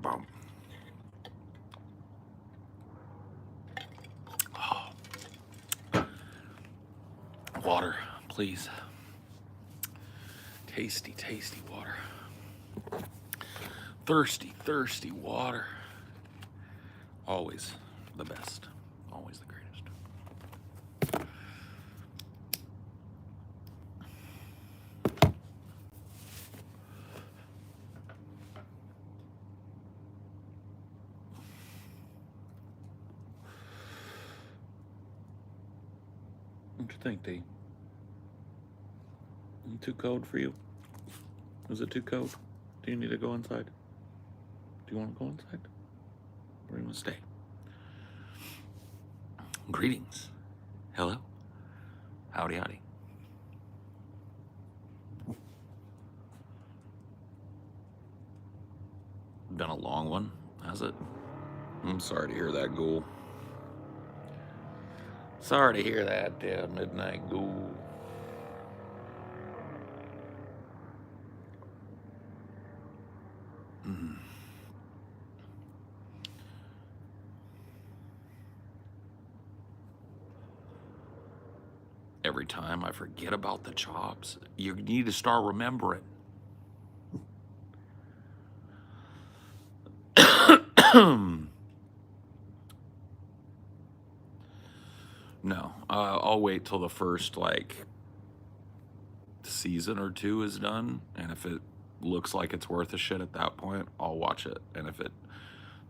bum. Oh. Water, please. Tasty, tasty water. Thirsty, thirsty water. Always the best. Always the greatest. What you think, D? Too cold for you? Is it too cold? Do you need to go inside? Do you want to go inside? Or do you want to stay? Greetings. Hello. Howdy, howdy. Been a long one, has it? I'm sorry to hear that, ghoul. Sorry to hear that, midnight ghoul. Every time I forget about the chops, you need to start remembering. No, I'll wait till the first, like, season or two is done, and if it looks like it's worth a shit at that point, I'll watch it, and if it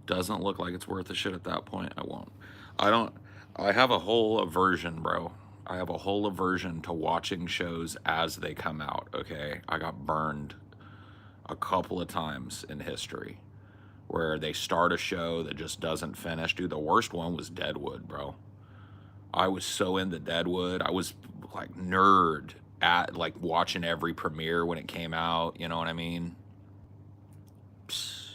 doesn't look like it's worth a shit at that point, I won't. I have a whole aversion, bro. I have a whole aversion to watching shows as they come out, okay? I got burned a couple of times in history where they start a show that just doesn't finish. Dude, the worst one was Deadwood, bro. I was so into Deadwood. I was like nerd at like watching every premiere when it came out, you know what I mean? Psst.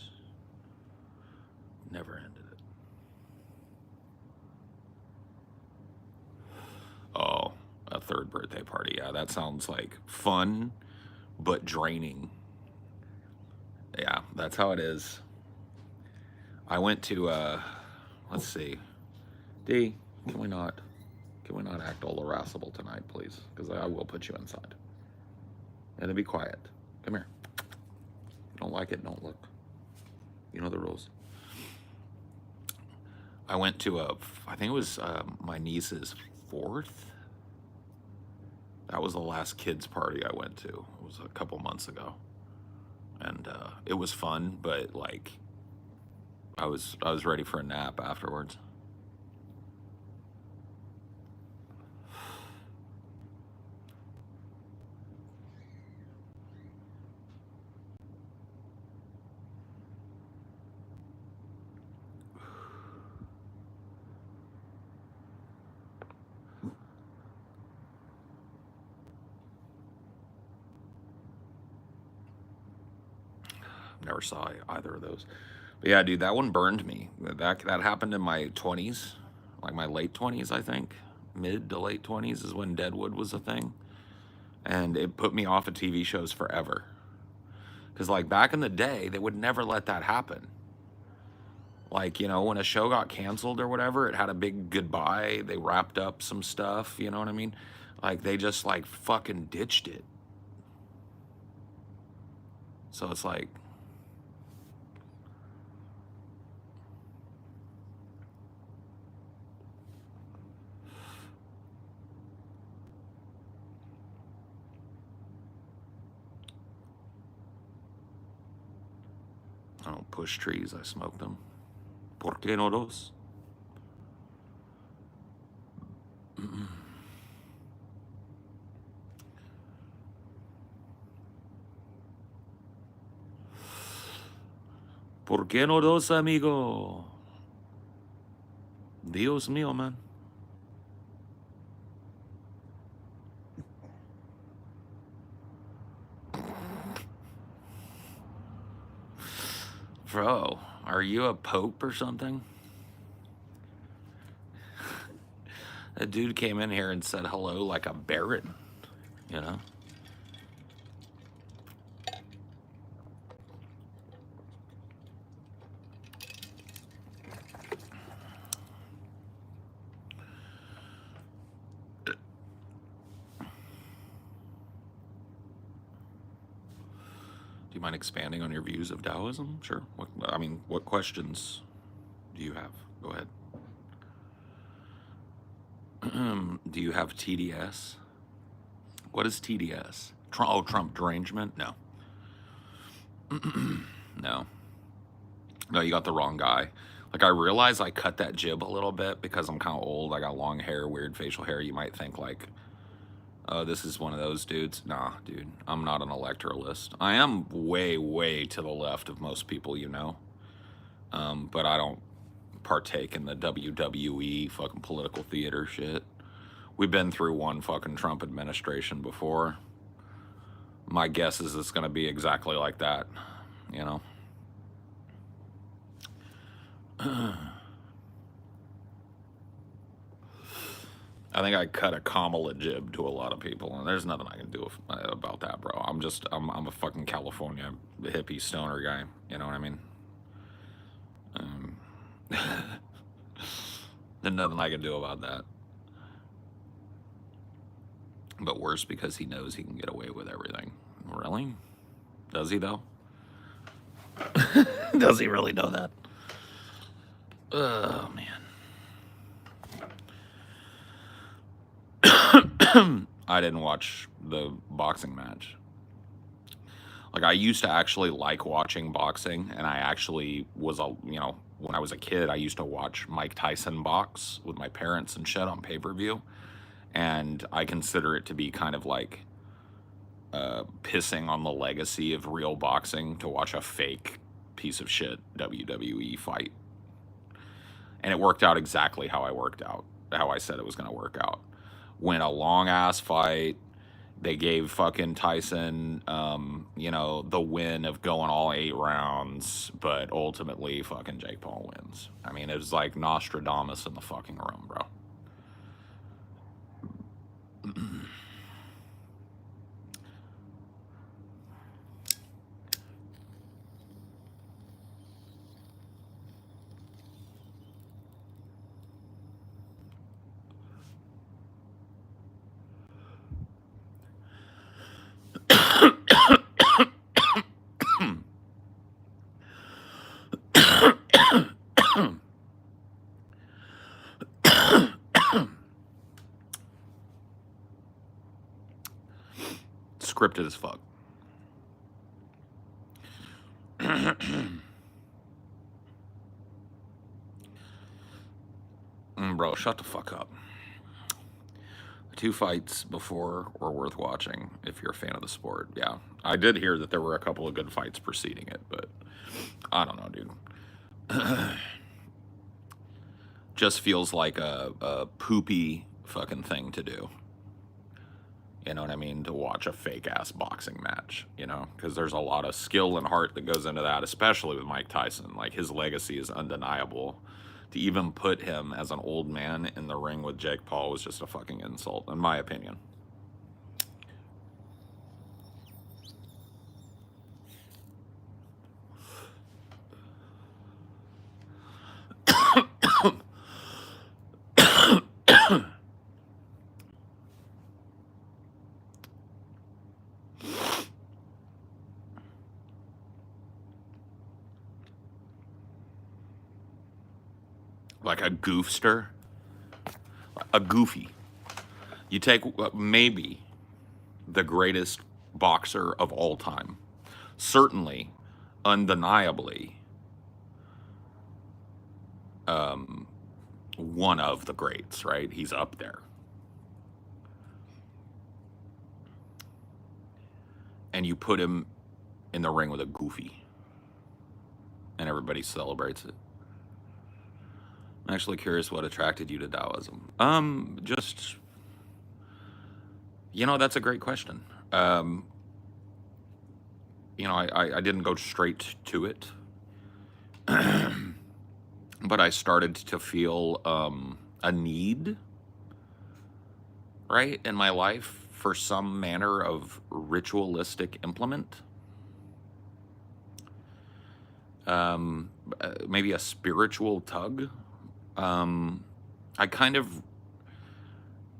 Never ended it. Oh, a third birthday party. Yeah, that sounds like fun, but draining. Yeah, that's how it is. I went to, let's see. D, can we not act all irascible tonight, please? Because I will put you inside. And then be quiet. Come here. If you don't like it, don't look. You know the rules. I went to I think it was my niece's 4th. That was the last kids party I went to. It was a couple months ago. And it was fun, but like, I was ready for a nap afterwards. Never saw either of those. But yeah, dude, that one burned me. That happened in my 20s, like my late 20s, I think. Mid to late 20s is when Deadwood was a thing. And it put me off of TV shows forever. Because like back in the day, they would never let that happen. Like, you know, when a show got canceled or whatever, it had a big goodbye. They wrapped up some stuff, you know what I mean? Like they just like fucking ditched it. So it's like, I don't push trees, I smoke them. ¿Por qué no dos? ¿Por qué no dos, amigo? Dios mío, man. Bro, are you a pope or something? That dude came in here and said hello like a baron, you know? mind expanding on your views of Taoism? Sure. What questions do you have? Go ahead. Do you have TDS? What is TDS? Trump derangement? No. No. No, you got the wrong guy. Like, I realize I cut that jib a little bit because I'm kind of old. I got long hair, weird facial hair. You might think, like, oh, this is one of those dudes. Nah, dude, I'm not an electoralist. I am way, way to the left of most people, you know. But I don't partake in the WWE fucking political theater shit. We've been through one fucking Trump administration before. My guess is it's going to be exactly like that, you know. I think I cut a Kamala jib to a lot of people, and there's nothing I can do about that, bro. I'm a fucking California hippie stoner guy. You know what I mean? There's nothing I can do about that. But worse, because he knows he can get away with everything. Really? Does he, though? Does he really know that? Oh, man. I didn't watch the boxing match. Like, I used to actually like watching boxing, and I actually was, when I was a kid, I used to watch Mike Tyson box with my parents and shit on pay-per-view, and I consider it to be kind of like pissing on the legacy of real boxing to watch a fake piece of shit WWE fight. And it worked out exactly how I said it was going to work out. Win a long-ass fight. They gave fucking Tyson, the win of going all 8 rounds, but ultimately fucking Jake Paul wins. I mean, it was like Nostradamus in the fucking room, bro. Scripted as fuck. Bro, shut the fuck up. The 2 fights before were worth watching if you're a fan of the sport. Yeah, I did hear that there were a couple of good fights preceding it, but I don't know, dude. Just feels like a poopy fucking thing to do. You know what I mean? To watch a fake-ass boxing match, you know? Because there's a lot of skill and heart that goes into that, especially with Mike Tyson. Like, his legacy is undeniable. To even put him as an old man in the ring with Jake Paul was just a fucking insult, in my opinion. Like a goofster, a goofy. You take maybe the greatest boxer of all time, certainly, undeniably, one of the greats, right? He's up there. And you put him in the ring with a goofy, and everybody celebrates it. I'm actually curious what attracted you to Daoism. That's a great question. I didn't go straight to it, but I started to feel a need, right, in my life for some manner of ritualistic implement. Maybe a spiritual tug. I kind of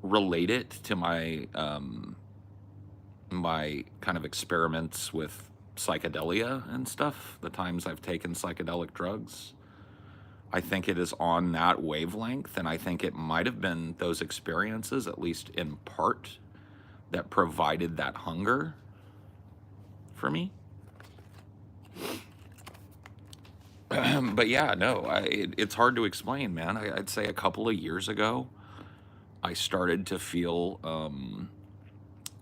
relate it to my my kind of experiments with psychedelia and stuff, the times I've taken psychedelic drugs, I think it is on that wavelength, and I think it might have been those experiences, at least in part, that provided that hunger for me. But yeah, no, it's hard to explain, man. I'd say a couple of years ago, I started to feel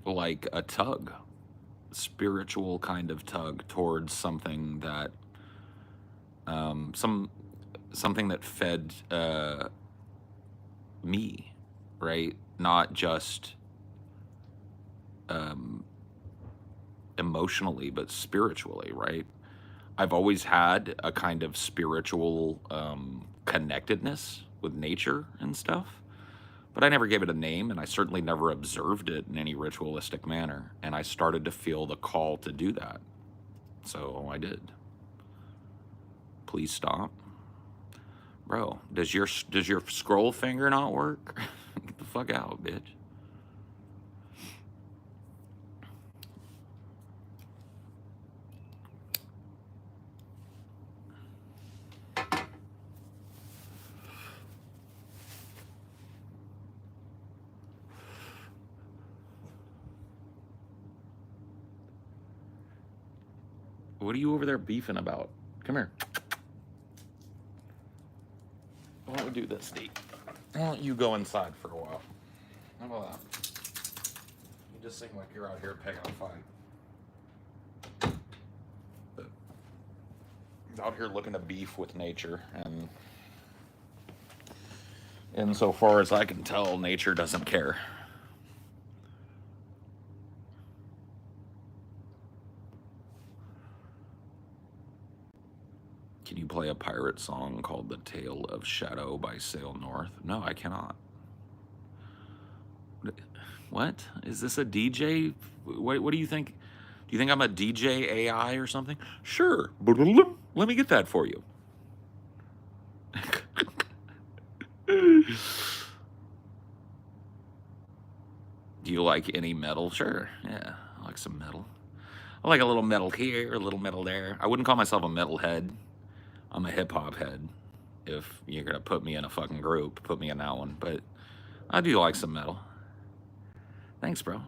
like a tug, spiritual kind of tug towards something that something that fed me, right? Not just emotionally, but spiritually, right? I've always had a kind of spiritual connectedness with nature and stuff, but I never gave it a name, and I certainly never observed it in any ritualistic manner. And I started to feel the call to do that. So I did. Please stop. Bro, does your scroll finger not work? Get the fuck out, bitch. What are you over there beefing about? Come here. Why don't we do this, Steve? Why don't you go inside for a while? How about that? You just seem like you're out here picking a fight. But he's out here looking to beef with nature, and insofar as I can tell, nature doesn't care. Can you play a pirate song called The Tale of Shadow by Sail North? No, I cannot. What? Is this a DJ? What do you think? Do you think I'm a DJ AI or something? Sure. Let me get that for you. Do you like any metal? Sure. Yeah, I like some metal. I like a little metal here, a little metal there. I wouldn't call myself a metalhead. I'm a hip hop head. If you're gonna put me in a fucking group, put me in that one. But I do like some metal. Thanks, bro.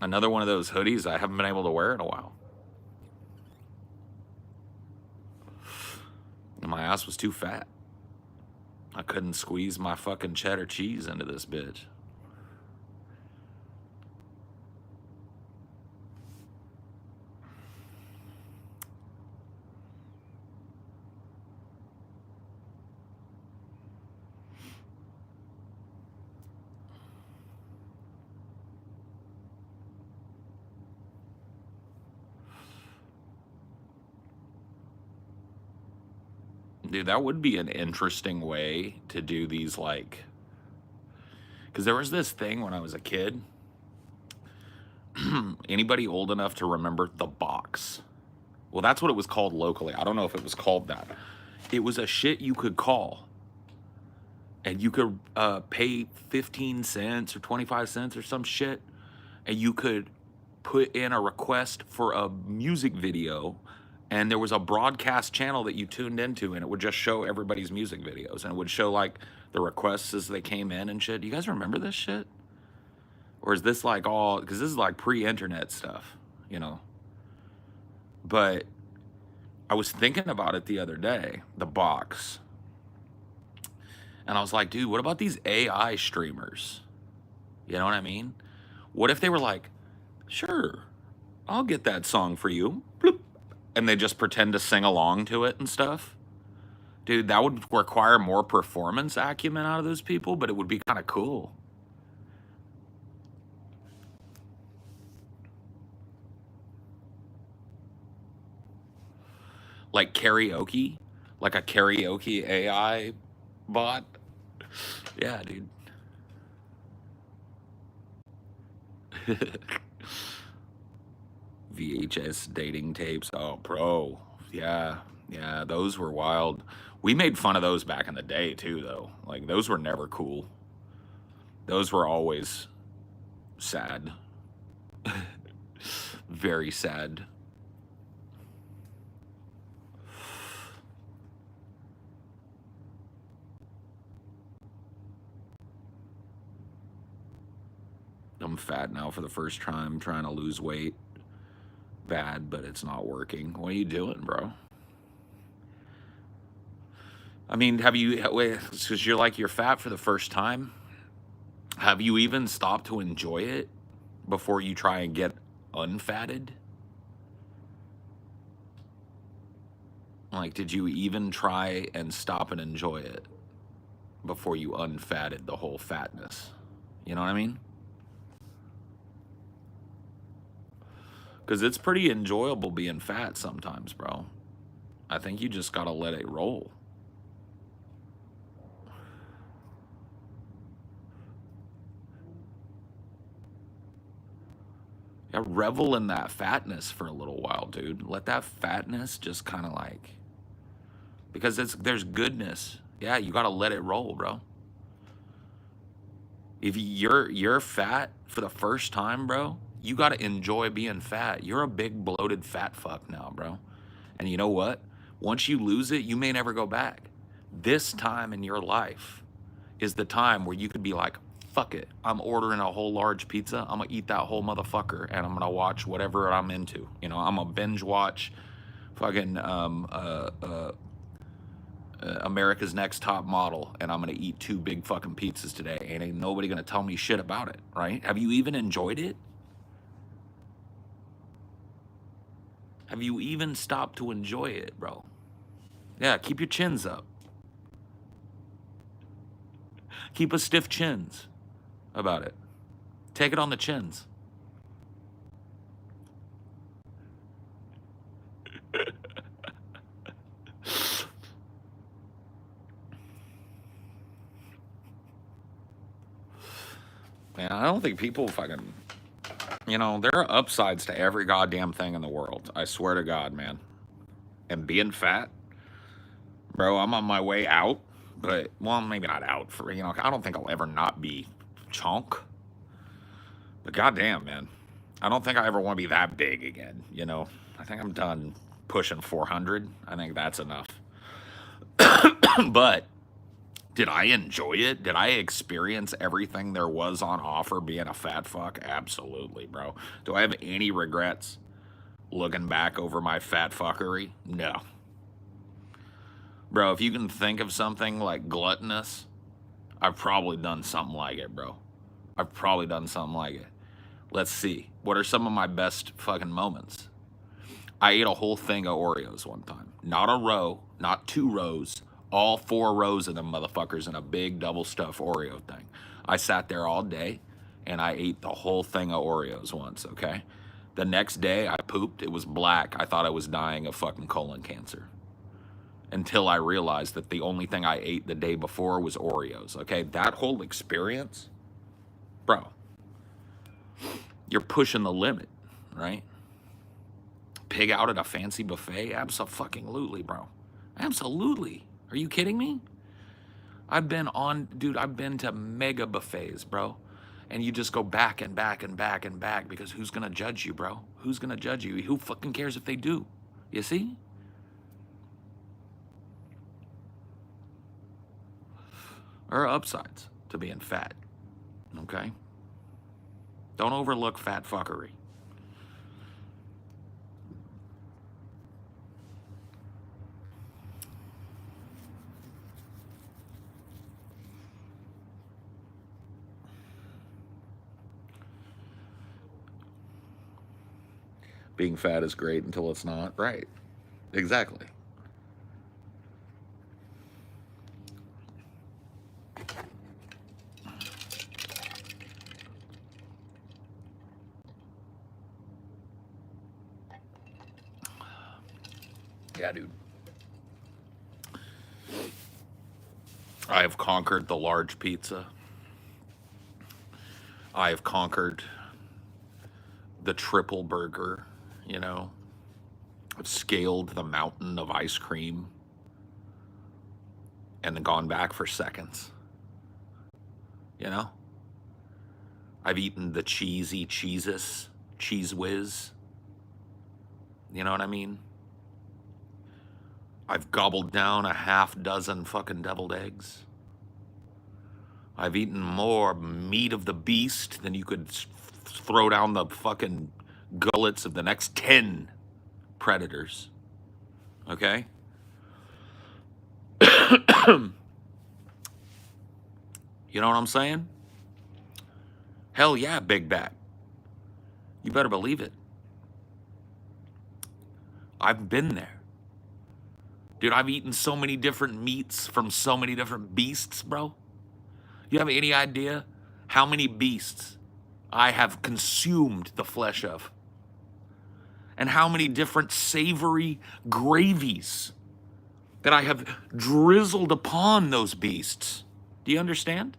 Another one of those hoodies I haven't been able to wear in a while. My ass was too fat. I couldn't squeeze my fucking cheddar cheese into this bitch. Dude, that would be an interesting way to do these, like, because there was this thing when I was a kid. Anybody old enough to remember The Box? Well, that's what it was called locally. I don't know if it was called that. It was a shit you could call, and you could pay 15 cents or 25 cents or some shit, and you could put in a request for a music video, and there was a broadcast channel that you tuned into, and it would just show everybody's music videos, and it would show like the requests as they came in and shit. Do you guys remember this shit? Or is this like all, because this is like pre-internet stuff, you know? But I was thinking about it the other day, The Box. And I was like, dude, what about these AI streamers? You know what I mean? What if they were like, sure, I'll get that song for you. Bloop. And they just pretend to sing along to it and stuff. Dude, that would require more performance acumen out of those people, but it would be kind of cool. Like karaoke, like a karaoke AI bot. Yeah, dude. VHS dating tapes. Oh, bro. Yeah. Yeah, those were wild. We made fun of those back in the day, too, though. Like, those were never cool. Those were always sad. Very sad. I'm fat now for the first time, trying to lose weight. Bad, but it's not working. What are you doing, bro? I mean, have you, because you're fat for the first time, have you even stopped to enjoy it before you try and get unfatted? Like, did you even try and stop and enjoy it before you unfatted the whole fatness? You know what I mean? Because it's pretty enjoyable being fat sometimes, bro. I think you just gotta let it roll. Yeah, revel in that fatness for a little while, dude. Let that fatness just kind of like, because there's goodness. Yeah, you gotta let it roll, bro. If you're fat for the first time, bro, you gotta enjoy being fat. You're a big bloated fat fuck now, bro. And you know what? Once you lose it, you may never go back. This time in your life is the time where you could be like, fuck it. I'm ordering a whole large pizza. I'm gonna eat that whole motherfucker and I'm gonna watch whatever I'm into. You know, I'm gonna binge watch fucking America's Next Top Model and I'm gonna eat 2 big fucking pizzas today and ain't nobody gonna tell me shit about it, right? Have you even enjoyed it? Have you even stopped to enjoy it, bro? Yeah, keep your chins up. Keep a stiff chins about it. Take it on the chins. Man, I don't think people fucking, you know, there are upsides to every goddamn thing in the world. I swear to God, man. And being fat, bro, I'm on my way out, but, well, maybe not out for, you know, I don't think I'll ever not be chunk. But goddamn, man, I don't think I ever want to be that big again, you know? I think I'm done pushing 400. I think that's enough. But did I enjoy it? Did I experience everything there was on offer being a fat fuck? Absolutely, bro. Do I have any regrets looking back over my fat fuckery? No. Bro, if you can think of something like gluttonous, I've probably done something like it, bro. I've probably done something like it. Let's see. What are some of my best fucking moments? I ate a whole thing of Oreos one time. Not a row, not 2 rows, all 4 rows of them motherfuckers in a big double stuffed Oreo thing. I sat there all day and I ate the whole thing of Oreos once, okay? The next day I pooped. It was black. I thought I was dying of fucking colon cancer. Until I realized that the only thing I ate the day before was Oreos, okay? That whole experience, bro, you're pushing the limit, right? Pig out at a fancy buffet? Abso-fucking-lutely, bro. Absolutely. Are you kidding me? I've been to mega buffets, bro. And you just go back and back and back and back because who's gonna judge you, bro? Who's gonna judge you? Who fucking cares if they do? You see? There are upsides to being fat, okay? Don't overlook fat fuckery. Being fat is great until it's not. Right. Exactly. Yeah, dude. I have conquered the large pizza. I have conquered the triple burger, you know. I've scaled the mountain of ice cream and then gone back for seconds, you know. I've eaten the cheesy cheeses Cheese Whiz. You know what I mean? I've gobbled down a half dozen fucking deviled eggs. I've eaten more meat of the beast than you could throw down the fucking gullets of the next 10 predators. Okay? You know what I'm saying? Hell yeah, big back. You better believe it. I've been there. Dude, I've eaten so many different meats from so many different beasts, bro. You have any idea how many beasts I have consumed the flesh of? And how many different savory gravies that I have drizzled upon those beasts? Do you understand?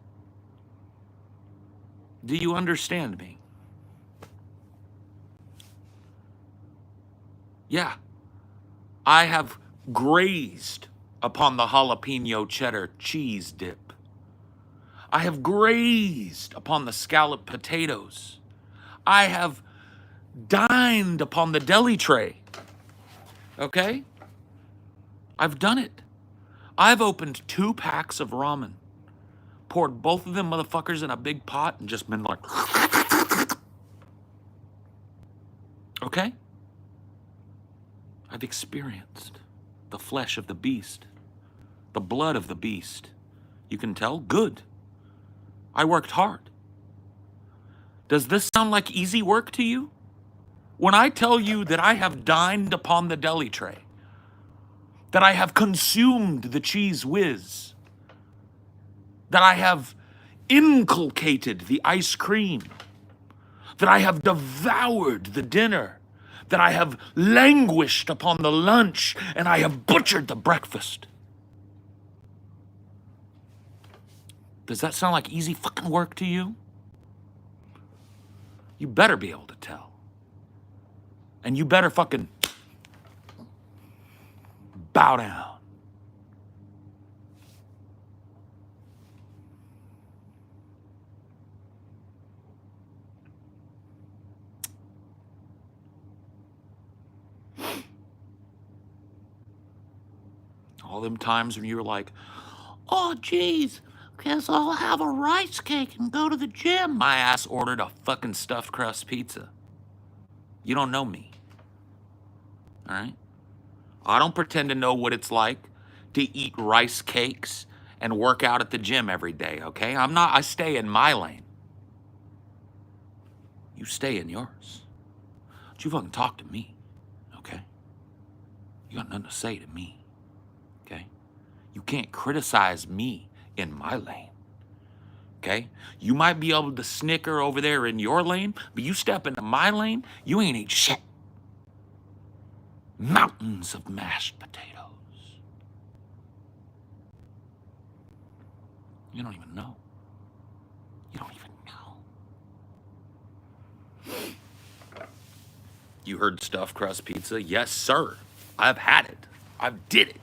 Do you understand me? Yeah. I have grazed upon the jalapeno cheddar cheese dip. I have grazed upon the scalloped potatoes. I have dined upon the deli tray. Okay? I've done it. I've opened 2 packs of ramen, poured both of them motherfuckers in a big pot, and just been like, okay? I've experienced the flesh of the beast, the blood of the beast. You can tell? Good. I worked hard. Does this sound like easy work to you? When I tell you that I have dined upon the deli tray, that I have consumed the cheese whiz, that I have inculcated the ice cream, that I have devoured the dinner, that I have languished upon the lunch, and I have butchered the breakfast. Does that sound like easy fucking work to you? You better be able to tell. And you better fucking bow down. All them times when you were like, oh, geez, guess I'll have a rice cake and go to the gym. My ass ordered a fucking stuffed crust pizza. You don't know me. All right? I don't pretend to know what it's like to eat rice cakes and work out at the gym every day, okay? I stay in my lane. You stay in yours. Don't you fucking talk to me, okay? You got nothing to say to me, okay? You can't criticize me in my lane, okay? You might be able to snicker over there in your lane, but you step into my lane, you ain't eat shit. Mountains of mashed potatoes. You don't even know. You don't even know. You heard stuffed crust pizza? Yes, sir. I've had it. I've did it.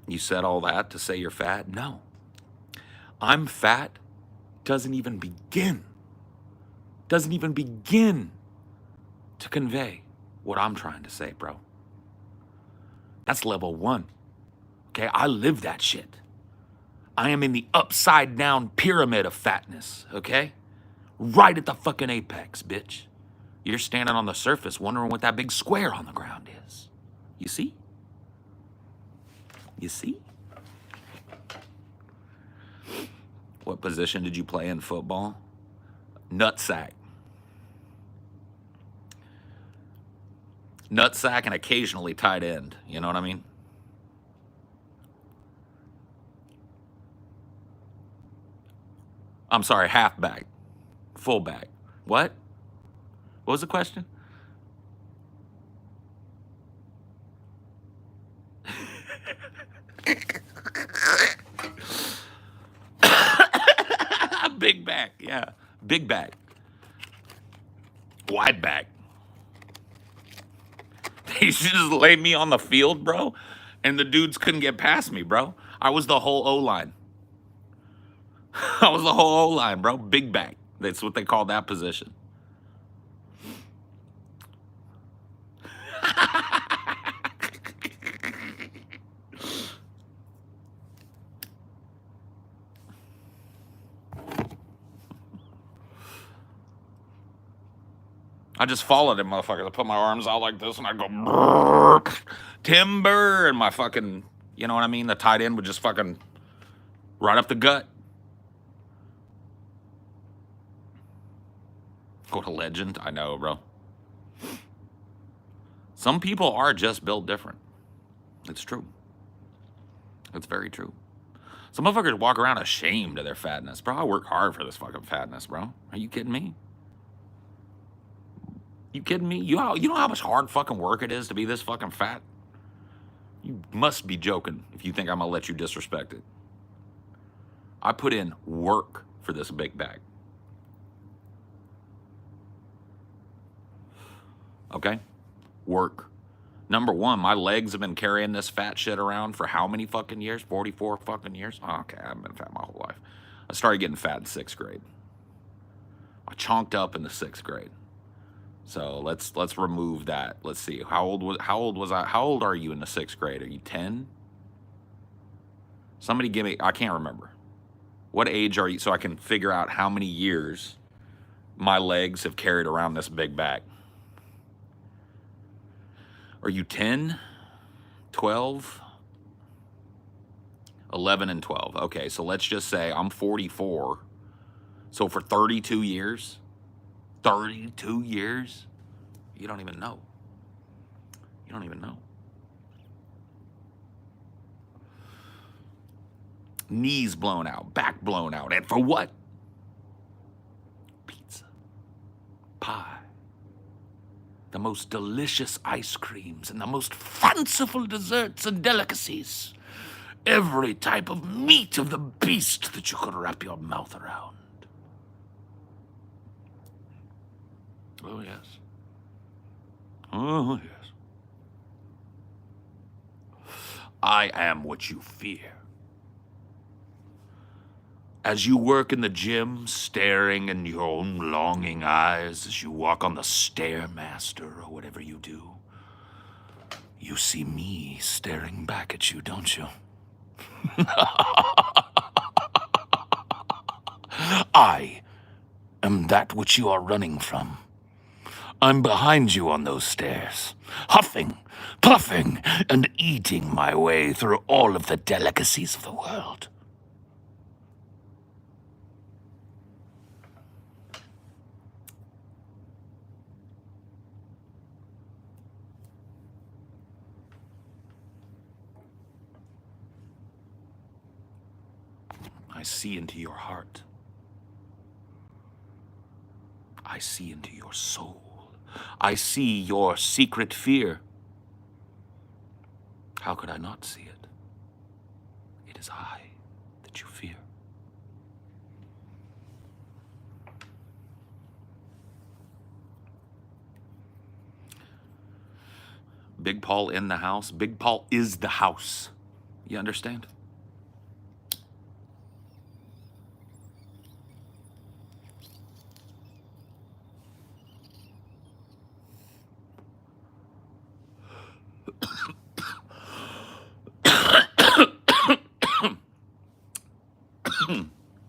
You said all that to say you're fat? No. I'm fat doesn't even begin to convey what I'm trying to say, bro. That's level 1. Okay, I live that shit. I am in the upside down pyramid of fatness, okay? Right at the fucking apex, bitch. You're standing on the surface wondering what that big square on the ground is. You see? You see? What position did you play in football? Nutsack. Nutsack and occasionally tight end. You know what I mean? I'm sorry, halfback. Fullback. What? What was the question? Big back, yeah. Big back. Wide back. They should just lay me on the field, bro, and the dudes couldn't get past me, bro. I was the whole O-line. That was the whole O-line, bro. Big back. That's what they call that position. I just followed him, motherfuckers. I put my arms out like this and I go, "Brrr, timber," and my fucking, you know what I mean? The tight end would just fucking right up the gut. What a legend. I know, bro. Some people are just built different. It's true. It's very true. Some motherfuckers walk around ashamed of their fatness. Bro, I work hard for this fucking fatness, bro. Are you kidding me? You kidding me? You know how much hard fucking work it is to be this fucking fat? You must be joking if you think I'm gonna let you disrespect it. I put in work for this big bag. Okay? Work. Number one, my legs have been carrying this fat shit around for how many fucking years? 44 fucking years? Oh, okay, I've been fat my whole life. I started getting fat in 6th grade. I chonked up in the 6th grade. So let's remove that. Let's see. How old was I? How old are you in the 6th grade? Are you 10? Somebody give me, I can't remember. What age are you so I can figure out how many years my legs have carried around this big bag? Are you 10, 12, 11, and 12? Okay, so let's just say I'm 44. So for 32 years, 32 years, you don't even know. You don't even know. Knees blown out, back blown out. And for what? Pizza, pie, the most delicious ice creams and the most fanciful desserts and delicacies. Every type of meat of the beast that you could wrap your mouth around. Oh, yes. Oh, yes. I am what you fear. As you work in the gym, staring in your own longing eyes as you walk on the Stairmaster or whatever you do, you see me staring back at you, don't you? I am that which you are running from. I'm behind you on those stairs, huffing, puffing, and eating my way through all of the delicacies of the world. I see into your heart. I see into your soul. I see your secret fear. How could I not see it? It is I that you fear. Big Paul in the house. Big Paul is the house. You understand?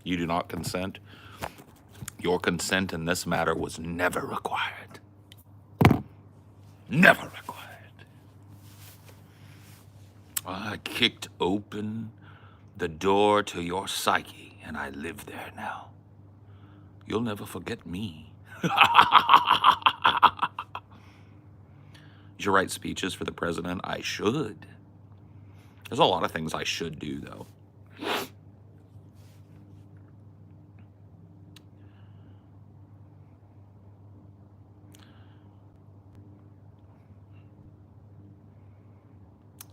You do not consent. Your consent in this matter was never required. Never required. I kicked open the door to your psyche, and I live there now. You'll never forget me. You should write speeches for the president. I should. There's a lot of things I should do, though.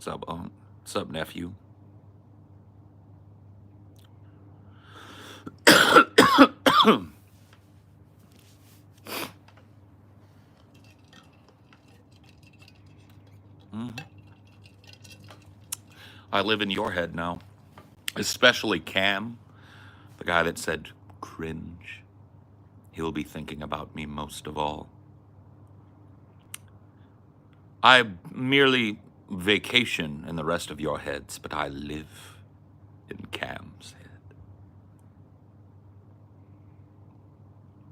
What's up, nephew? I live in your head now, especially Cam, the guy that said, cringe. He'll be thinking about me most of all. I merely vacation in the rest of your heads, but I live in Cam's head.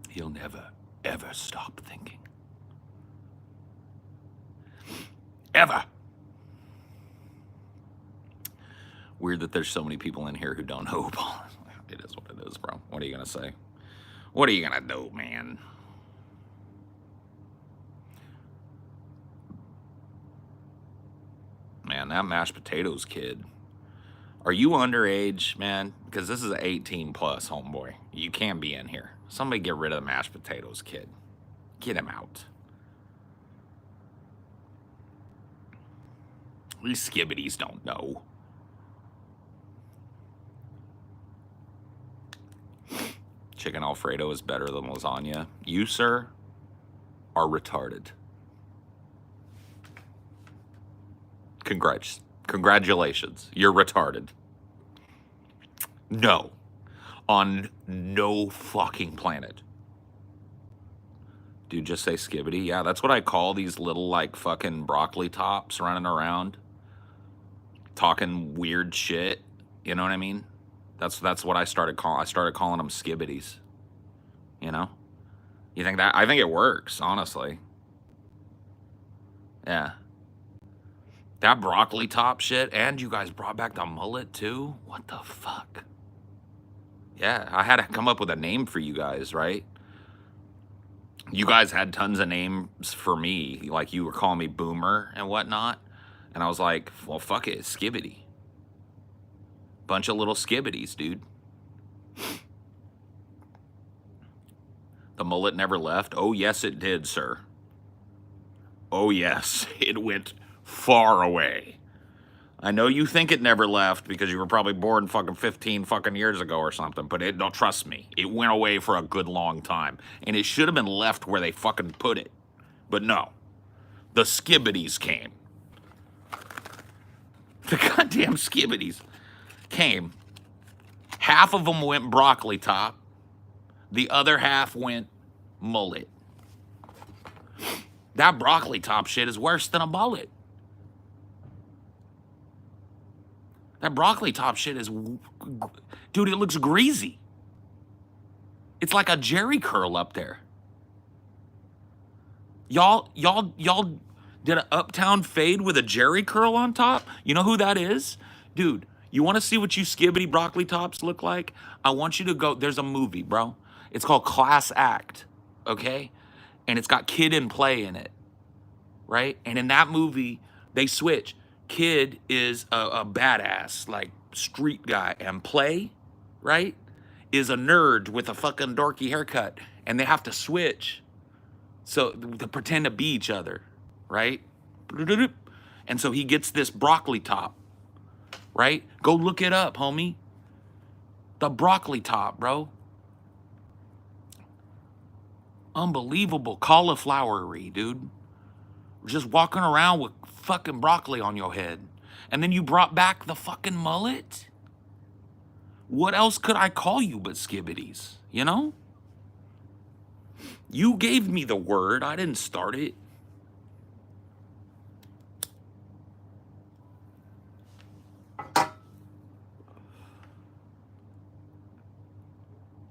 He'll never, ever stop thinking. Ever. Weird that there's so many people in here who don't know who Paul is. It is what it is, bro. What are you gonna say? What are you gonna do, man? Man, that mashed potatoes kid. Are you underage, man? Because this is an 18 plus, homeboy. You can't be in here. Somebody get rid of the mashed potatoes kid. Get him out. These skibbities don't know. Chicken Alfredo is better than lasagna. You, sir, are retarded. Congratulations. You're retarded. No. On no fucking planet. Dude, just say skibbity. Yeah, that's what I call these little, like, fucking broccoli tops running around. Talking weird shit. You know what I mean? That's what I started calling. I started calling them skibbities. You know? You think that? I think it works, honestly. Yeah. That broccoli top shit, and you guys brought back the mullet too? What the fuck? Yeah, I had to come up with a name for you guys, right? You guys had tons of names for me. Like, you were calling me Boomer and whatnot. And I was like, well, fuck it, skibbity. Bunch of little skibbities, dude. The mullet never left? Oh, yes, it did, sir. Oh, yes, it went far away. I know you think it never left because you were probably born fucking 15 fucking years ago or something, but don't trust me. It went away for a good long time. And it should have been left where they fucking put it. But no. The skibbities came. The goddamn skibbities came. Half of them went broccoli top. The other half went mullet. That broccoli top shit is worse than a mullet. That broccoli top shit is, dude, it looks greasy. It's like a Jerry curl up there. Y'all did an uptown fade with a Jerry curl on top? You know who that is? Dude, you want to see what you skibbity broccoli tops look like? I want you to go, there's a movie, bro. It's called Class Act, okay? And it's got Kid and Play in it, right? And in that movie, they switch. Kid is a badass, like, street guy, and Play, right, is a nerd with a fucking dorky haircut, and they have to switch so to pretend to be each other, right? And so he gets this broccoli top, right? Go look it up, homie. The broccoli top, bro. Unbelievable cauliflowery, dude. Just walking around with fucking broccoli on your head. And then you brought back the fucking mullet? What else could I call you but skibbities, you know? You gave me the word. I didn't start it.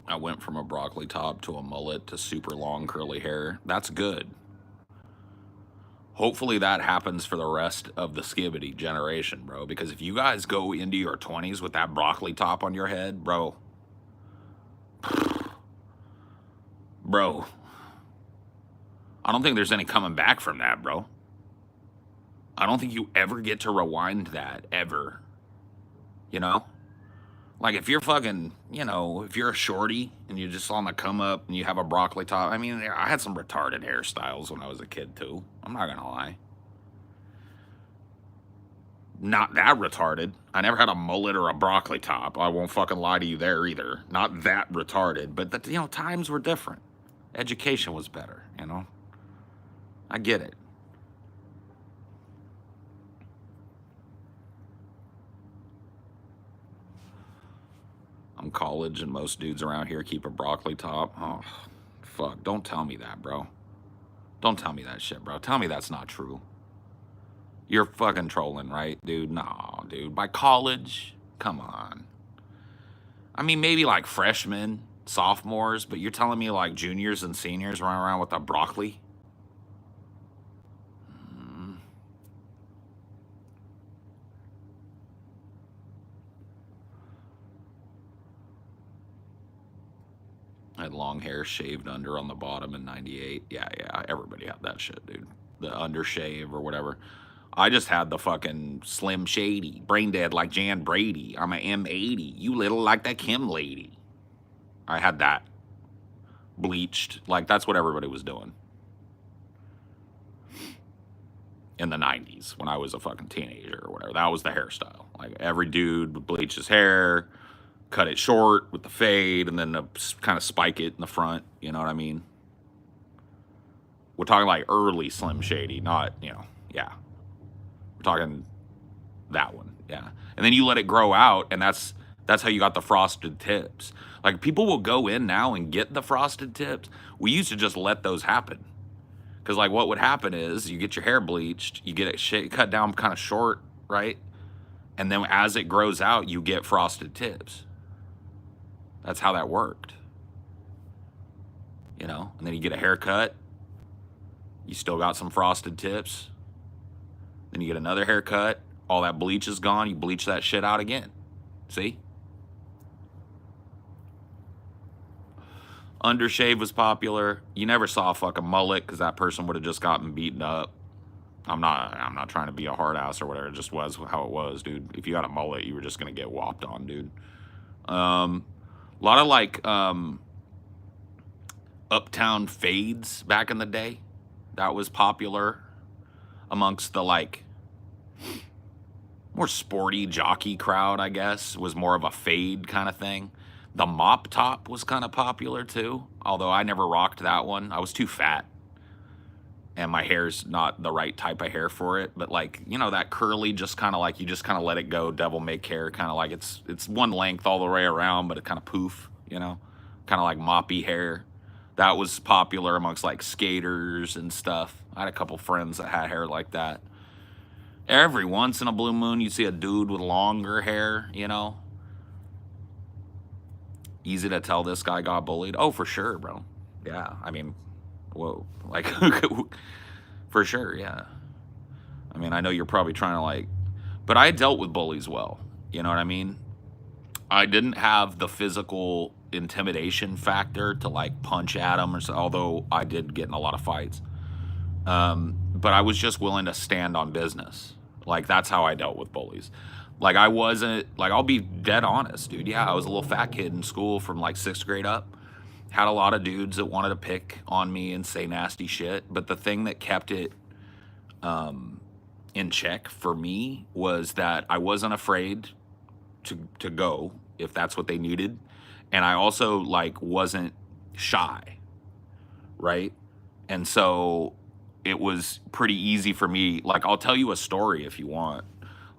I went from a broccoli top to a mullet to super long curly hair. That's good. Hopefully that happens for the rest of the skibbity generation, bro. Because if you guys go into your 20s with that broccoli top on your head, bro. Bro. I don't think there's any coming back from that, bro. I don't think you ever get to rewind that, ever. You know? Like, if you're fucking, you know, if you're a shorty and you're just on the come up and you have a broccoli top. I mean, I had some retarded hairstyles when I was a kid, too. I'm not gonna lie. Not that retarded. I never had a mullet or a broccoli top. I won't fucking lie to you there either. Not that retarded. But, you know, times were different. Education was better, you know? I get it. I'm college, and most dudes around here keep a broccoli top. Oh, fuck. Don't tell me that, bro. Don't tell me that shit, bro. Tell me that's not true. You're fucking trolling, right, dude? No, dude. By college? Come on. I mean, maybe like freshmen, sophomores, but you're telling me like juniors and seniors run around with a broccoli? I had long hair shaved under on the bottom in 98. Yeah, everybody had that shit, dude. The undershave or whatever. I just had the fucking Slim Shady, brain dead like Jan Brady. I'm a M80. You little like that Kim lady. I had that bleached. Like, that's what everybody was doing in the 90s when I was a fucking teenager or whatever. That was the hairstyle. Like, every dude would bleach his hair, cut it short with the fade, and then kind of spike it in the front. You know what I mean? We're talking like early Slim Shady, not, yeah. We're talking that one, yeah. And then you let it grow out, and that's how you got the frosted tips. Like, people will go in now and get the frosted tips. We used to just let those happen. Because, like, what would happen is you get your hair bleached, you get it cut down kind of short, right? And then as it grows out, you get frosted tips. That's how that worked. And then you get a haircut, you still got some frosted tips. Then you get another haircut, all that bleach is gone, you bleach that shit out again. See? Undershave was popular. You never saw a fucking mullet because that person would have just gotten beaten up. I'm not trying to be a hard ass or whatever. It just was how it was, dude. If you got a mullet, you were just gonna get whopped on, dude. A lot of like uptown fades back in the day. That was popular amongst the like more sporty jockey crowd, I guess. Was more of a fade kind of thing. The mop top was kind of popular too, although I never rocked that one. I was too fat, and my hair's not the right type of hair for it. But like, that curly, just kind of like, you just kind of let it go, devil make hair, kind of like it's one length all the way around, but it kind of poof, kind of like moppy hair. That was popular amongst like skaters and stuff. I had a couple friends that had hair like that. Every once in a blue moon, you see a dude with longer hair, Easy to tell this guy got bullied. Oh, for sure, bro. Yeah, I mean, whoa. Like, for sure, yeah. I mean, I know you're probably trying to like, but I dealt with bullies well. You know what I mean? I didn't have the physical intimidation factor to like punch at them, although I did get in a lot of fights. But I was just willing to stand on business. Like, that's how I dealt with bullies. Like, I wasn't, like, I'll be dead honest, dude. Yeah, I was a little fat kid in school from like 6th grade up. Had a lot of dudes that wanted to pick on me and say nasty shit. But the thing that kept it in check for me was that I wasn't afraid to go if that's what they needed. And I also like wasn't shy, right? And so it was pretty easy for me. Like, I'll tell you a story if you want.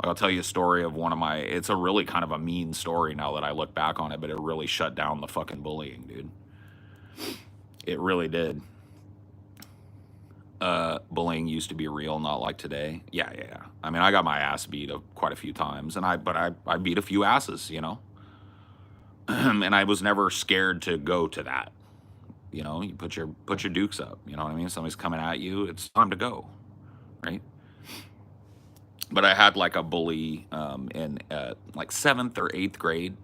Like, I'll tell you a story of it's a really kind of a mean story now that I look back on it, but it really shut down the fucking bullying, dude. It really did. Bullying used to be real, not like today. Yeah. I mean, I got my ass beat quite a few times, but I beat a few asses, and I was never scared to go to that. You put your dukes up. You know what I mean? Somebody's coming at you, it's time to go, right? But I had like a bully in like 7th or 8th grade.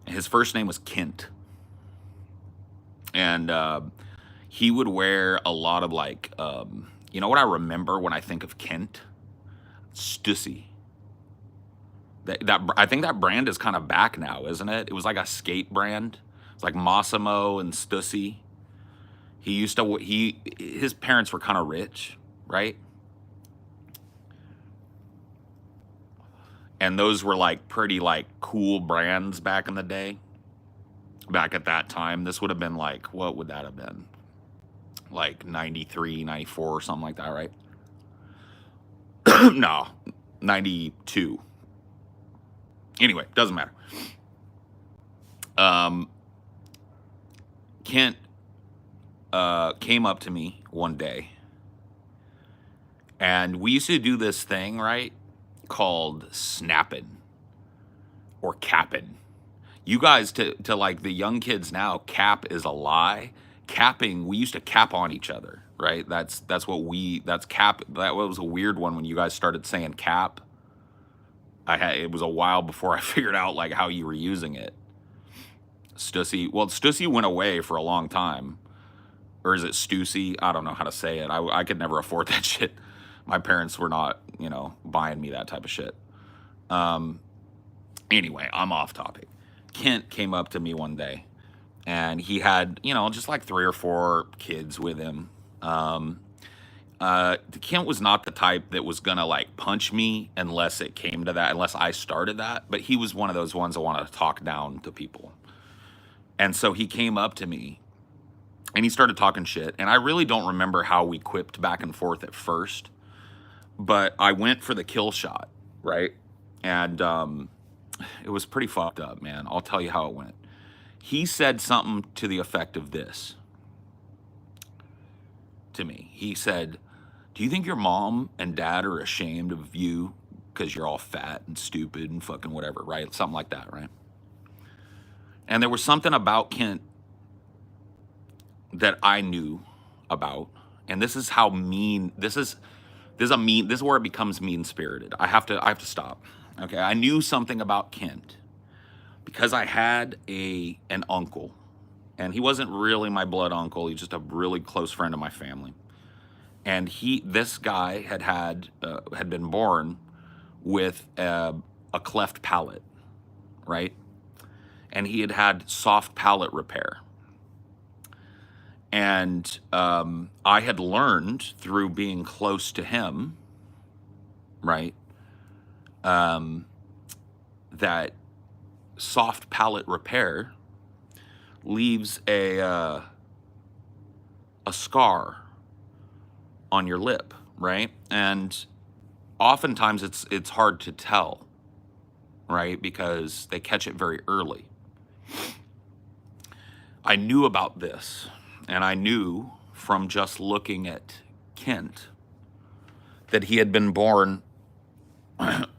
His first name was Kent, and he would wear a lot of like, what I remember when I think of Kent? Stussy. That I think that brand is kind of back now, isn't it? It was like a skate brand. It's like Massimo and Stussy. His parents were kind of rich, right? And those were like pretty like cool brands back in the day. Back at that time, this would have been like, what would that have been? Like 93, 94 or something like that, right? No, 92. Anyway, doesn't matter. Um, Kent came up to me one day, and we used to do this thing, right, called snapping or capping. You guys, to like the young kids now, cap is a lie. Capping, we used to cap on each other, right? That's what we that's cap. That was a weird one when you guys started saying cap. It was a while before I figured out like how you were using it. Stussy. Well, Stussy went away for a long time. Or is it Stussy? I don't know how to say it. I could never afford that shit. My parents were not, buying me that type of shit. Anyway, I'm off topic. Kent came up to me one day, and he had, just like 3 or 4 kids with him. Kent was not the type that was gonna like punch me unless it came to that, unless I started that. But he was one of those ones that want to talk down to people. And so he came up to me and he started talking shit. And I really don't remember how we quipped back and forth at first, but I went for the kill shot, right? And it was pretty fucked up, man. I'll tell you how it went. He said something to the effect of this to me. He said, "Do you think your mom and dad are ashamed of you because you're all fat and stupid and fucking whatever," right? Something like that, right? And there was something about Kent that I knew about, and this is how mean this is. This is where it becomes mean spirited. I have to stop. Okay, I knew something about Kent because I had an uncle, and he wasn't really my blood uncle. He's just a really close friend of my family. And this guy had been born with a cleft palate, right? And he had had soft palate repair. And I had learned through being close to him, right, that soft palate repair leaves a scar on your lip, right? And oftentimes it's hard to tell, right, because they catch it very early. I knew about this, and I knew from just looking at Kent that he had been born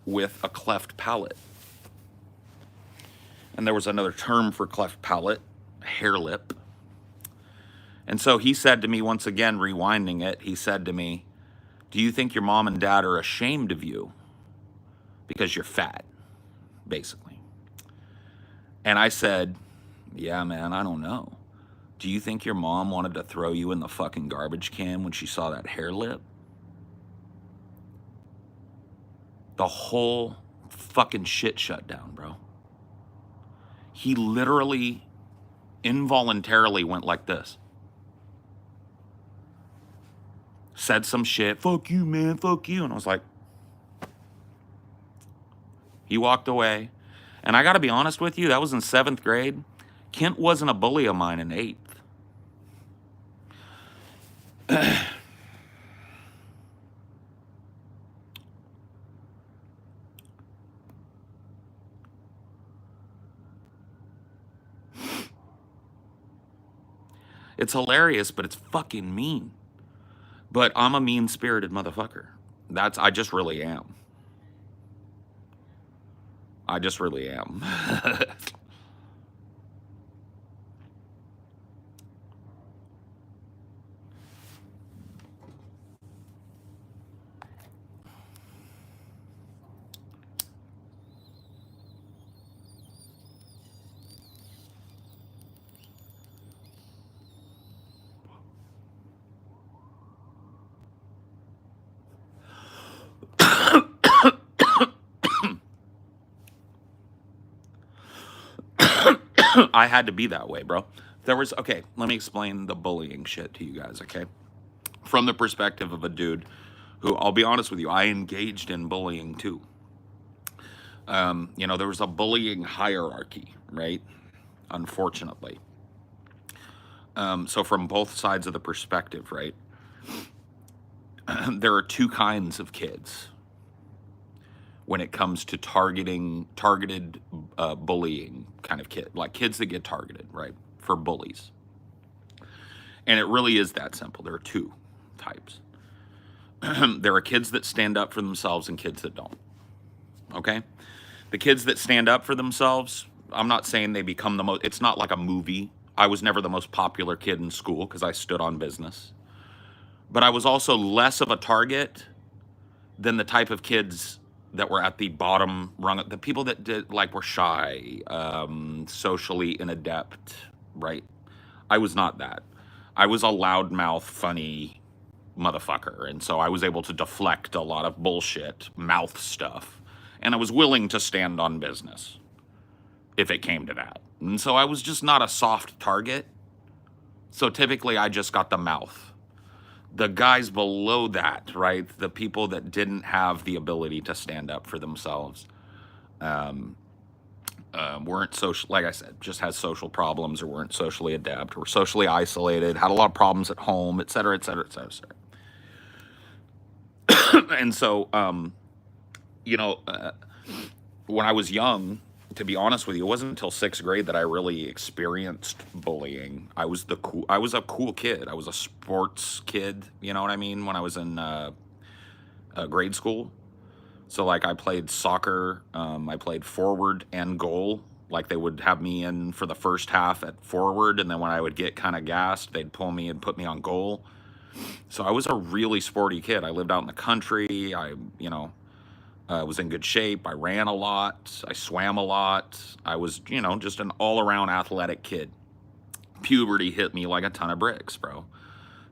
with a cleft palate. And there was another term for cleft palate, hair lip. And so he said to me, once again, rewinding it, he said to me, "Do you think your mom and dad are ashamed of you because you're fat?" Basically. And I said, "Yeah, man, I don't know. Do you think your mom wanted to throw you in the fucking garbage can when she saw that hair lip?" The whole fucking shit shut down, bro. He literally, involuntarily went like this. Said some shit, "Fuck you, man, fuck you." And I was like, he walked away. And I gotta be honest with you, that was in 7th grade. Kent wasn't a bully of mine in 8th. It's hilarious, but it's fucking mean. But I'm a mean-spirited motherfucker. I just really am. I just really am. I had to be that way, bro. Okay, let me explain the bullying shit to you guys, okay? From the perspective of a dude who, I'll be honest with you, I engaged in bullying too. There was a bullying hierarchy, right? Unfortunately. So from both sides of the perspective, right? There are 2 kinds of kids. when it comes to targeted bullying kind of kid, like kids that get targeted, right, for bullies. And it really is that simple. There are two types. There are kids that stand up for themselves and kids that don't. Okay? The kids that stand up for themselves, I'm not saying they become the most, it's not like a movie. I was never the most popular kid in school because I stood on business. But I was also less of a target than the type of kids that were at the bottom rung, the people that did like were shy, socially inadept, right? I was not that. I was a loudmouth, funny motherfucker, and so I was able to deflect a lot of bullshit, mouth stuff, and I was willing to stand on business if it came to that. And so I was just not a soft target. So typically I just got the mouth. The guys below that, right, the people that didn't have the ability to stand up for themselves, weren't social, like I said, just had social problems or weren't socially adept, were socially isolated, had a lot of problems at home, et cetera, et cetera, et cetera, et cetera. And so, you know, when I was young, to be honest with you, it wasn't until 6th grade that I really experienced bullying. I was a cool kid. I was a sports kid, you know what I mean, when I was in grade school. So like I played soccer, I played forward and goal. Like they would have me in for the first half at forward, and then when I would get kind of gassed, they'd pull me and put me on goal. So I was a really sporty kid. I lived out in the country. I was in good shape. I ran a lot. I swam a lot. I was, just an all-around athletic kid. Puberty hit me like a ton of bricks, bro.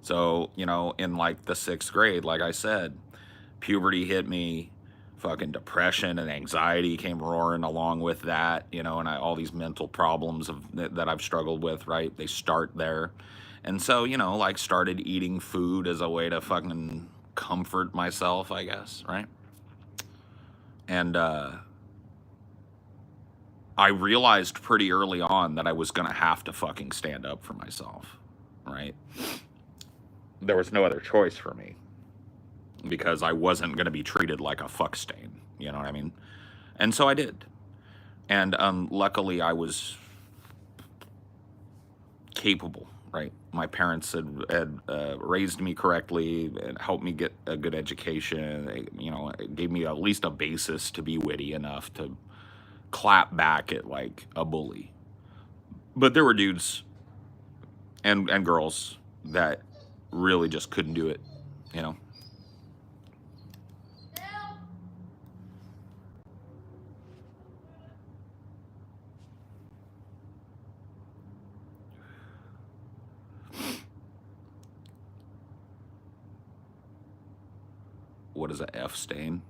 So, in like the 6th grade, like I said, puberty hit me. Fucking depression and anxiety came roaring along with that, and all these mental problems that I've struggled with, right? They start there. And so, started eating food as a way to fucking comfort myself, I guess, right? And I realized pretty early on that I was going to have to fucking stand up for myself, right? There was no other choice for me because I wasn't going to be treated like a fuck stain, you know what I mean? And so I did. And luckily I was capable, right? My parents had raised me correctly and helped me get a good education. It gave me at least a basis to be witty enough to clap back at like a bully. But there were dudes and girls that really just couldn't do it, What is a F stain?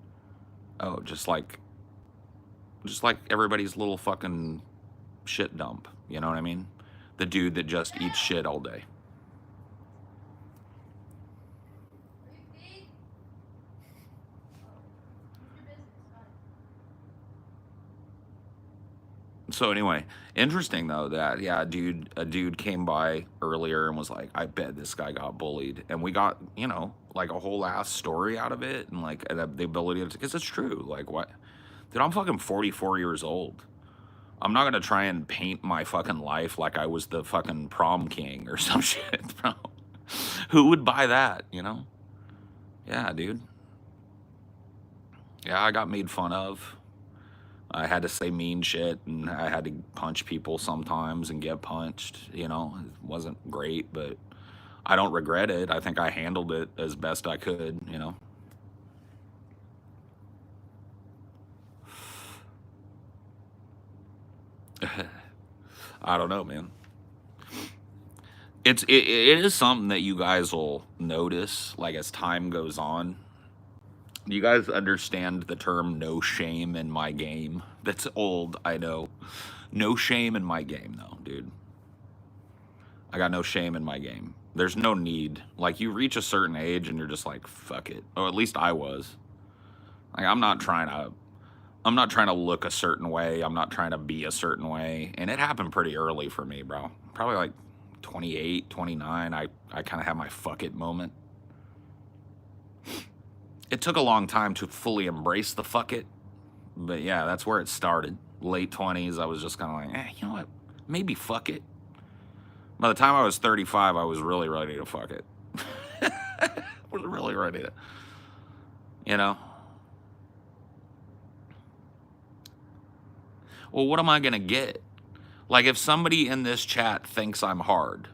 Oh, just like everybody's little fucking shit dump. You know what I mean? The dude that just eats shit all day. So anyway, interesting though that a dude came by earlier and was like, I bet this guy got bullied, and we got like a whole ass story out of it, and like the ability to, because it's true. Like what, dude? I'm fucking 44 years old. I'm not gonna try and paint my fucking life like I was the fucking prom king or some shit, bro. Who would buy that? Yeah, dude. Yeah, I got made fun of. I had to say mean shit, and I had to punch people sometimes and get punched. It wasn't great, but I don't regret it. I think I handled it as best I could, I don't know, man. It is something that you guys will notice, like, as time goes on. You guys understand the term "no shame in my game"? That's old, I know. No shame in my game, though, dude. I got no shame in my game. There's no need. Like, you reach a certain age and you're just like, fuck it. Or at least I was. Like, I'm not trying to look a certain way. I'm not trying to be a certain way. And it happened pretty early for me, bro. Probably like 28, 29. I kind of had my fuck it moment. It took a long time to fully embrace the fuck it, But yeah, that's where it started. Late 20s, I was just kind of like, you know what? Maybe fuck it. By the time I was 35, I was really ready to fuck it. I was really ready to, you know? Well, what am I going to get? Like, if somebody in this chat thinks I'm hard,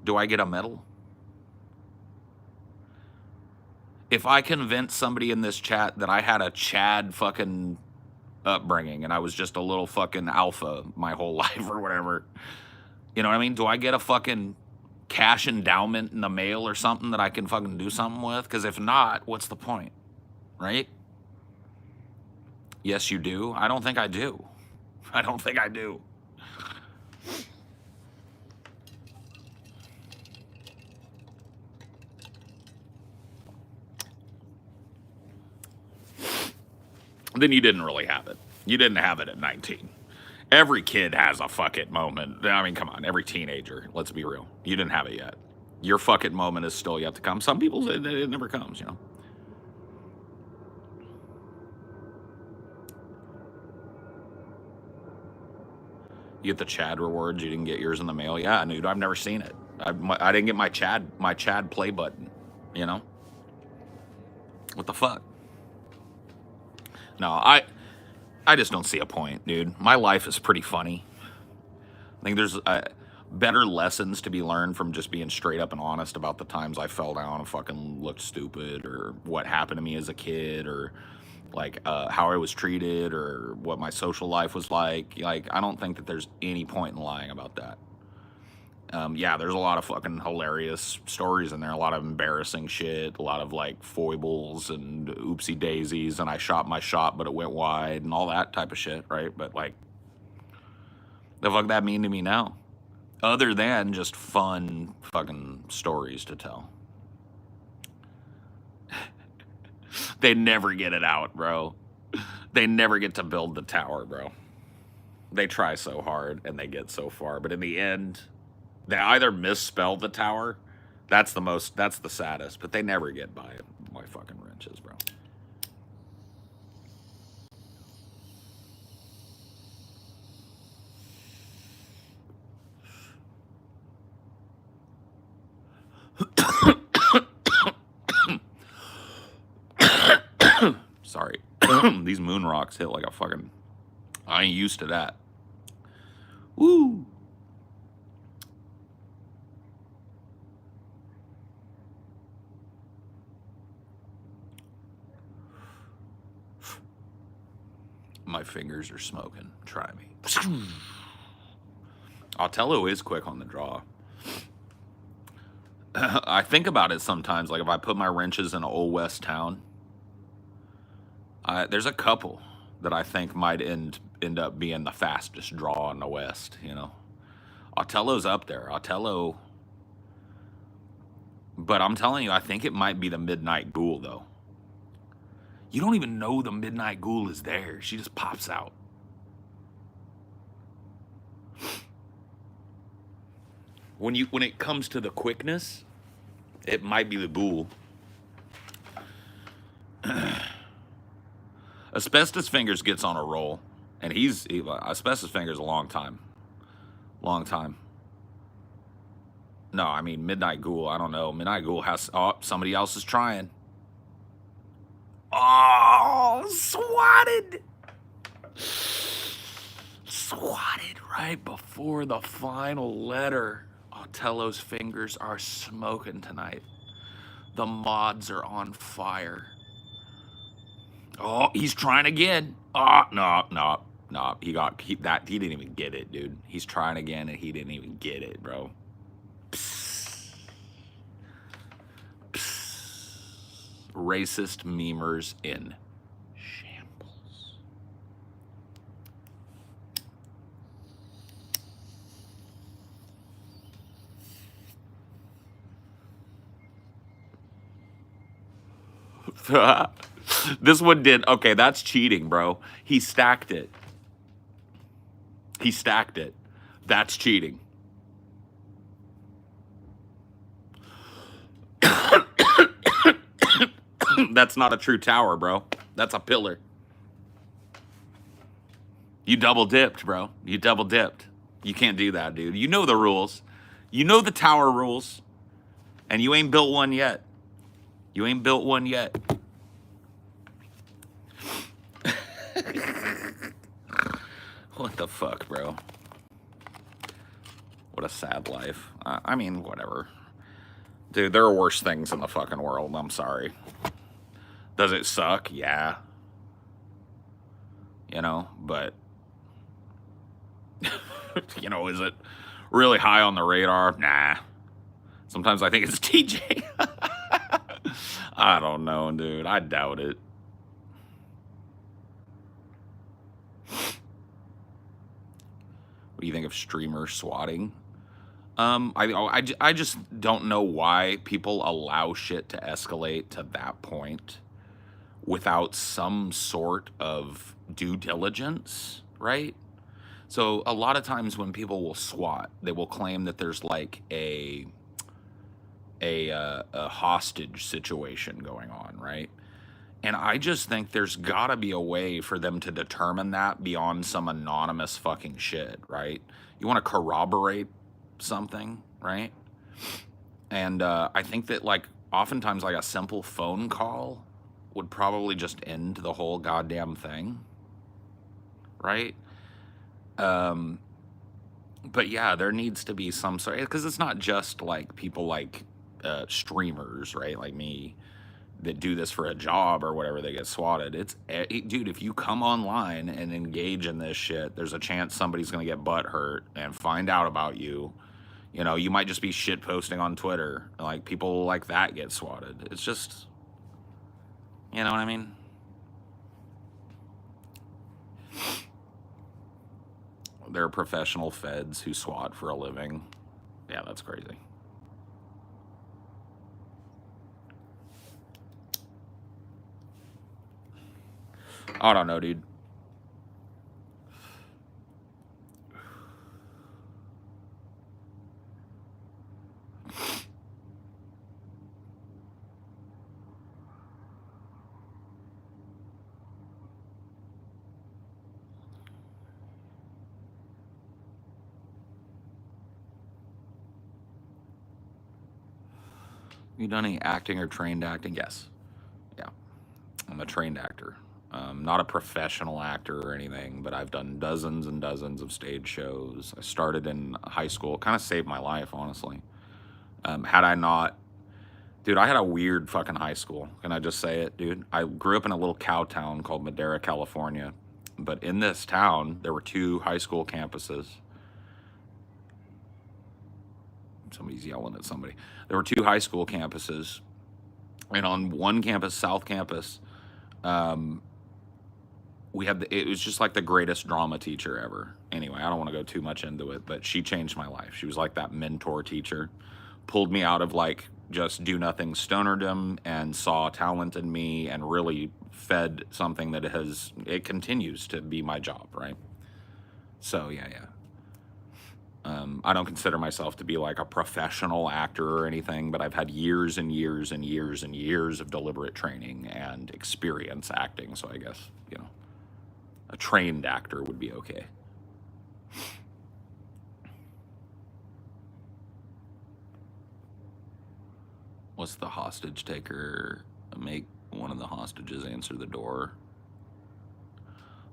do I get a medal? If I convince somebody in this chat that I had a Chad fucking upbringing and I was just a little fucking alpha my whole life or whatever, you know what I mean? Do I get a fucking cash endowment in the mail or something that I can fucking do something with? Because if not, what's the point, right? Yes, you do. I don't think I do. I don't think I do. Then you didn't really have it. You didn't have it at 19. Every kid has a fuck it moment. I mean, come on, every teenager, let's be real. You didn't have it yet. Your fuck it moment is still yet to come. Some people, it never comes, you know? You get the Chad rewards, you didn't get yours in the mail. Yeah, dude, I've never seen it. I didn't get my Chad play button, you know? What the fuck? No, I just don't see a point, dude. My life is pretty funny. I think there's better lessons to be learned from just being straight up and honest about the times I fell down and fucking looked stupid, or what happened to me as a kid, or like how I was treated, or what my social life was like. Like, I don't think that there's any point in lying about that. Yeah, there's a lot of fucking hilarious stories in there, a lot of embarrassing shit, a lot of like foibles and oopsie daisies, and I shot my shot but it went wide and all that type of shit, right? But like, the fuck that mean to me now? Other than just fun fucking stories to tell. They never get it out, bro. They never get to build the tower, bro. They try so hard and they get so far, but in the end, they either misspell the tower. That's the saddest, but they never get by my fucking wrenches, bro. Sorry. These moon rocks hit like a fucking... I ain't used to that. Woo! My fingers are smoking. Try me. Otello is quick on the draw. I think about it sometimes, like if I put my wrenches in an old west town, there's a couple that I think might end up being the fastest draw in the west, you know. Otello's up there. Otello, but I'm telling you, I think it might be the Midnight Ghoul, though. You don't even know the Midnight Ghoul is there. She just pops out. When it comes to the quickness, it might be the Ghoul. Asbestos Fingers gets on a roll, and Asbestos Fingers a long time. Long time. No, I mean Midnight Ghoul, I don't know. Midnight Ghoul has... Oh, somebody else is trying. Oh, swatted. Swatted right before the final letter. Otello's fingers are smoking tonight. The mods are on fire. Oh, he's trying again. Oh, no. He didn't even get it, dude. He's trying again and he didn't even get it, bro. Psst. Psst. Racist memers in shambles. This one did. Okay, that's cheating, bro. He stacked it. He stacked it. That's cheating. That's not a true tower, bro. That's a pillar. You double dipped, bro. You double dipped. You can't do that, dude. You know the rules. You know the tower rules. And you ain't built one yet. You ain't built one yet. What the fuck, bro? What a sad life. I mean, whatever. Dude, there are worse things in the fucking world. I'm sorry. Does it suck? Yeah. You know, but... you know, is it really high on the radar? Nah. Sometimes I think it's TJ. I don't know, dude. I doubt it. What do you think of streamer swatting? I just don't know why people allow shit to escalate to that point without some sort of due diligence, right? So a lot of times when people will SWAT, they will claim that there's like a hostage situation going on, right? And I just think there's gotta be a way for them to determine that beyond some anonymous fucking shit, right? You want to corroborate something, right? And I think that like oftentimes like a simple phone call would probably just end the whole goddamn thing, right? But yeah, there needs to be some sort, because it's not just like people like streamers, right? Like me that do this for a job or whatever, they get swatted. Dude, if you come online and engage in this shit, there's a chance somebody's gonna get butt hurt and find out about you. You know, you might just be shit posting on Twitter. Like people like that get swatted. It's just, you know what I mean? There are professional feds who SWAT for a living. Yeah, that's crazy. I don't know, dude. You done any acting or trained acting? Yes. Yeah. I'm a trained actor. Not a professional actor or anything, but I've done dozens and dozens of stage shows. I started in high school. Kind of saved my life, honestly. Had I not... Dude, I had a weird fucking high school. Can I just say it, dude? I grew up in a little cow town called Madera, California. But in this town, there were 2 high school campuses. Somebody's yelling at somebody. There were 2 high school campuses. And on one campus, South Campus, we had it was just like the greatest drama teacher ever. Anyway, I don't want to go too much into it, but she changed my life. She was like that mentor teacher. Pulled me out of like just do nothing stonerdom and saw talent in me and really fed something that it continues to be my job, right? So yeah. I don't consider myself to be like a professional actor or anything, but I've had years and years and years and years of deliberate training and experience acting. So I guess, you know, a trained actor would be okay. What's the hostage taker? Make one of the hostages answer the door.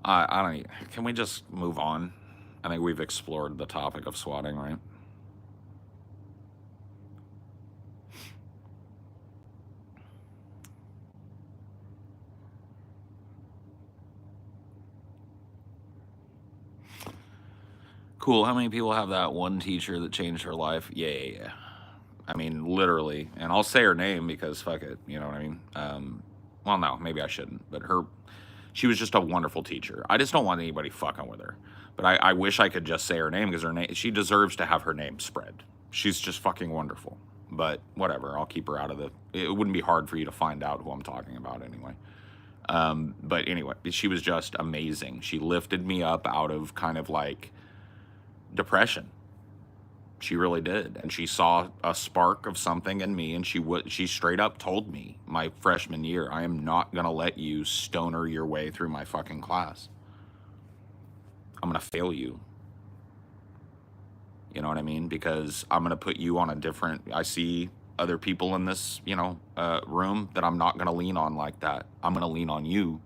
I don't. Can we just move on? I think we've explored the topic of swatting, right? Cool. How many people have that one teacher that changed her life? Yeah. I mean, literally. And I'll say her name because fuck it. You know what I mean? Well, no, maybe I shouldn't. But she was just a wonderful teacher. I just don't want anybody fucking with her. But I wish I could just say her name because she deserves to have her name spread. She's just fucking wonderful. But whatever, I'll keep her out of it wouldn't be hard for you to find out who I'm talking about anyway. But anyway, she was just amazing. She lifted me up out of kind of like depression. She really did. And she saw a spark of something in me, and she straight up told me my freshman year, I am not going to let you stoner your way through my fucking class. I'm going to fail you. You know what I mean? Because I'm going to put you on a different, I see other people in this, room that I'm not going to lean on like that. I'm going to lean on you.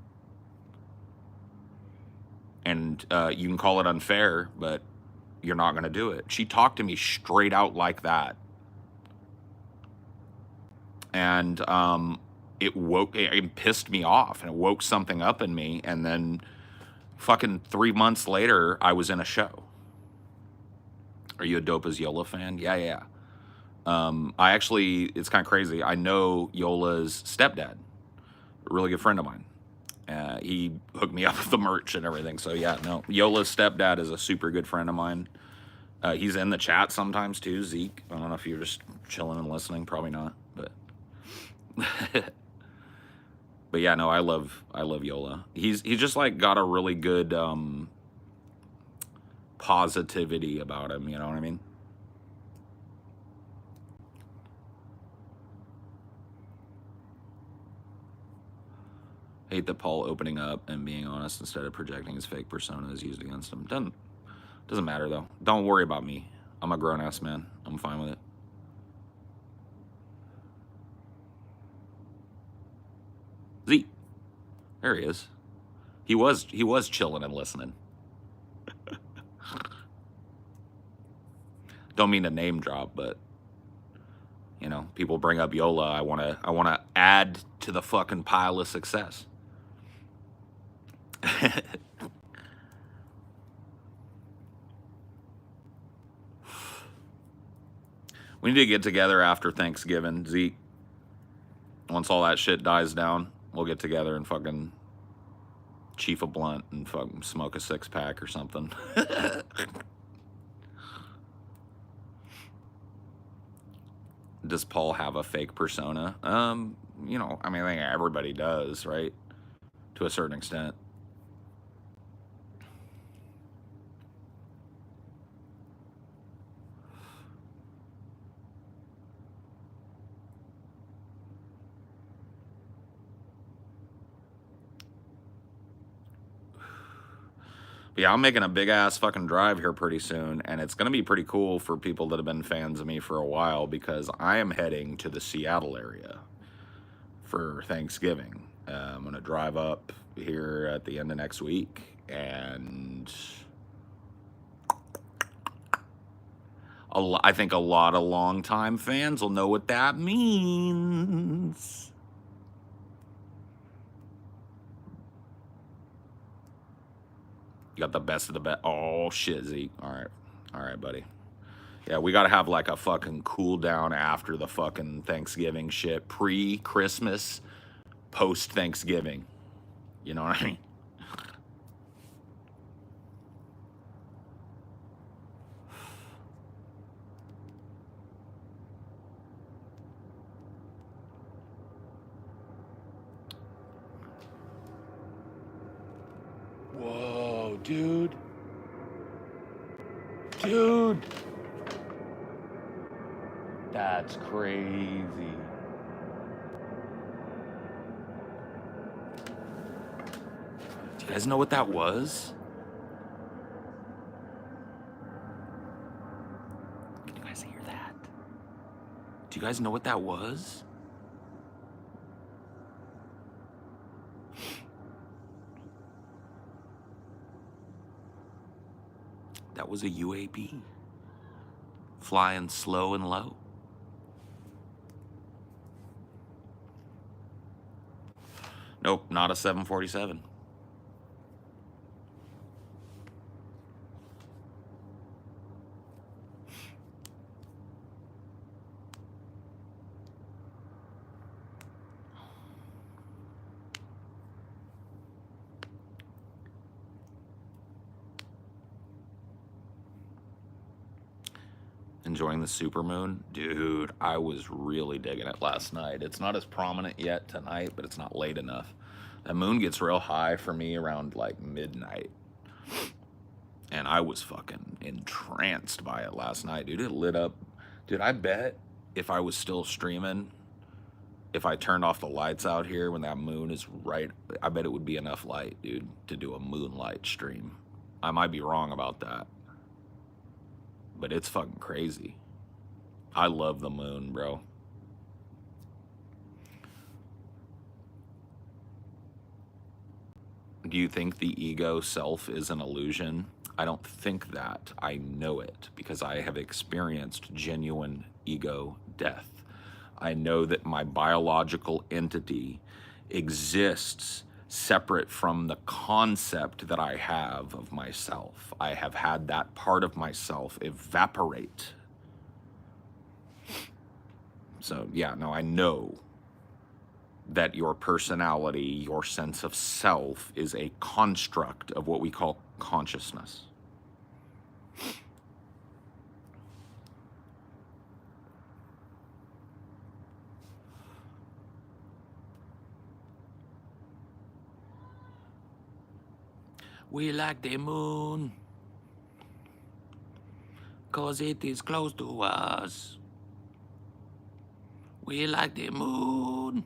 And you can call it unfair, but you're not going to do it. She talked to me straight out like that. And it pissed me off, and it woke something up in me. And then fucking 3 months later, I was in a show. Are you a Dope as Yola fan? Yeah. I actually, it's kind of crazy. I know Yola's stepdad, a really good friend of mine. He hooked me up with the merch and everything. So yeah, no, Yola's stepdad is a super good friend of mine. He's in the chat sometimes too, Zeke. I don't know if you're just chilling and listening. Probably not, but but yeah, no, I love Yola. He's just like got a really good positivity about him. You know what I mean? Hate that Paul opening up and being honest instead of projecting his fake persona is used against him. Doesn't matter though. Don't worry about me. I'm a grown ass man. I'm fine with it. Z. There he is. He was chilling and listening. Don't mean to name drop, but people bring up Yola. I wanna add to the fucking pile of success. We need to get together after Thanksgiving, Zeke. Once all that shit dies down, we'll get together and fucking chief a blunt and fucking smoke a 6-pack or something. Does Paul have a fake persona? I think everybody does, right? To a certain extent. But yeah, I'm making a big ass fucking drive here pretty soon, and it's gonna be pretty cool for people that have been fans of me for a while because I am heading to the Seattle area for Thanksgiving. I'm gonna drive up here at the end of next week, and I think a lot of longtime fans will know what that means. You got the best of the best. Oh shit, Zeke. All right, buddy. Yeah, we gotta have like a fucking cool down after the fucking Thanksgiving shit, pre-Christmas, post-Thanksgiving. You know what I mean? Whoa, dude. Dude. That's crazy. Do you guys know what that was? Can you guys hear that? Do you guys know what that was? That was a UAP. Flying slow and low. Nope, not a 747. Enjoying the supermoon? Dude, I was really digging it last night. It's not as prominent yet tonight, but it's not late enough. The moon gets real high for me around like midnight. And I was fucking entranced by it last night, dude. It lit up. Dude, I bet if I was still streaming, if I turned off the lights out here when that moon is right, I bet it would be enough light, dude, to do a moonlight stream. I might be wrong about that, but it's fucking crazy. I love the moon, bro. Do you think the ego self is an illusion? I don't think that. I know it because I have experienced genuine ego death. I know that my biological entity exists separate from the concept that I have of myself. I have had that part of myself evaporate. So, yeah, no, I know that your personality, your sense of self, is a construct of what we call consciousness. We like the moon, 'cause it is close to us. We like the moon.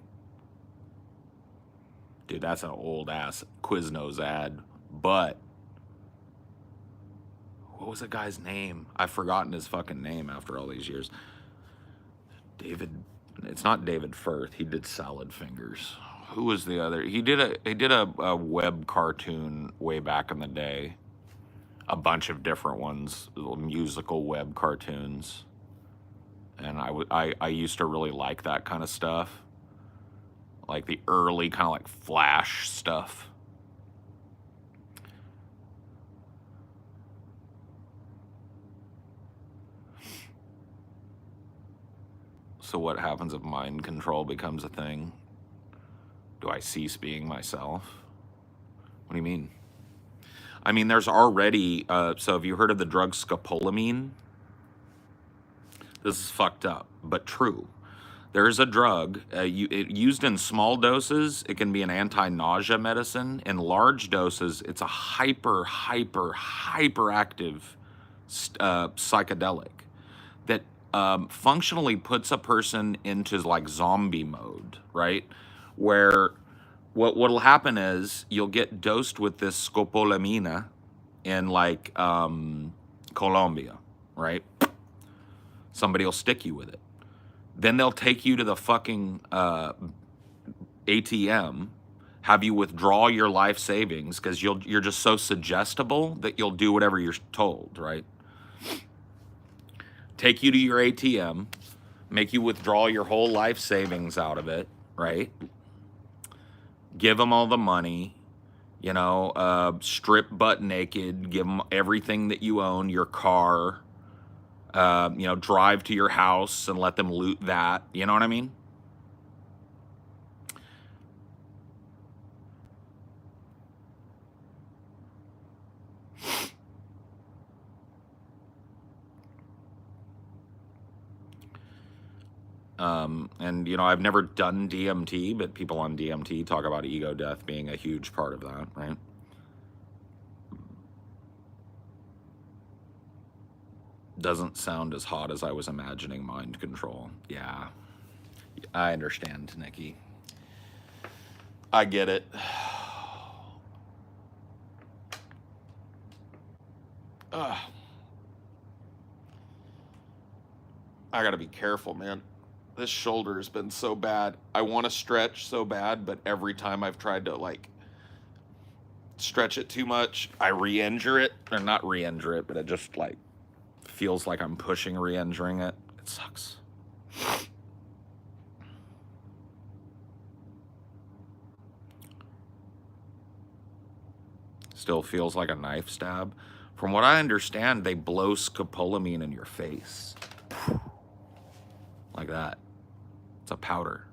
Dude, that's an old ass Quiznos ad. But what was the guy's name? I've forgotten his fucking name after all these years. David. It's not David Firth. He did Salad Fingers. Who was the other? He did a web cartoon way back in the day. A bunch of different ones, little musical web cartoons. And I used to really like that kind of stuff. Like the early kind of like Flash stuff. So what happens if mind control becomes a thing? Do I cease being myself? What do you mean? I mean, there's already, so have you heard of the drug scopolamine? This is fucked up, but true. There is a drug, used in small doses, it can be an anti-nausea medicine. In large doses, it's a hyperactive psychedelic that functionally puts a person into like zombie mode, right? Where what'll happen is you'll get dosed with this scopolamina in like Colombia, right? Somebody will stick you with it. Then they'll take you to the fucking ATM, have you withdraw your life savings because you're just so suggestible that you'll do whatever you're told, right? Take you to your ATM, make you withdraw your whole life savings out of it, right? Give them all the money, strip butt naked, give them everything that you own, your car, drive to your house and let them loot that. You know what I mean? And I've never done DMT, but people on DMT talk about ego death being a huge part of that, right? Doesn't sound as hot as I was imagining mind control. Yeah, I understand, Nikki. I get it. Ugh. I gotta be careful, man. This shoulder has been so bad. I want to stretch so bad, but every time I've tried to like stretch it too much, I re-injure it. Or not re-injure it, but it just like feels like I'm pushing re-injuring it. It sucks. Still feels like a knife stab. From what I understand, they blow scopolamine in your face. Like that. It's a powder.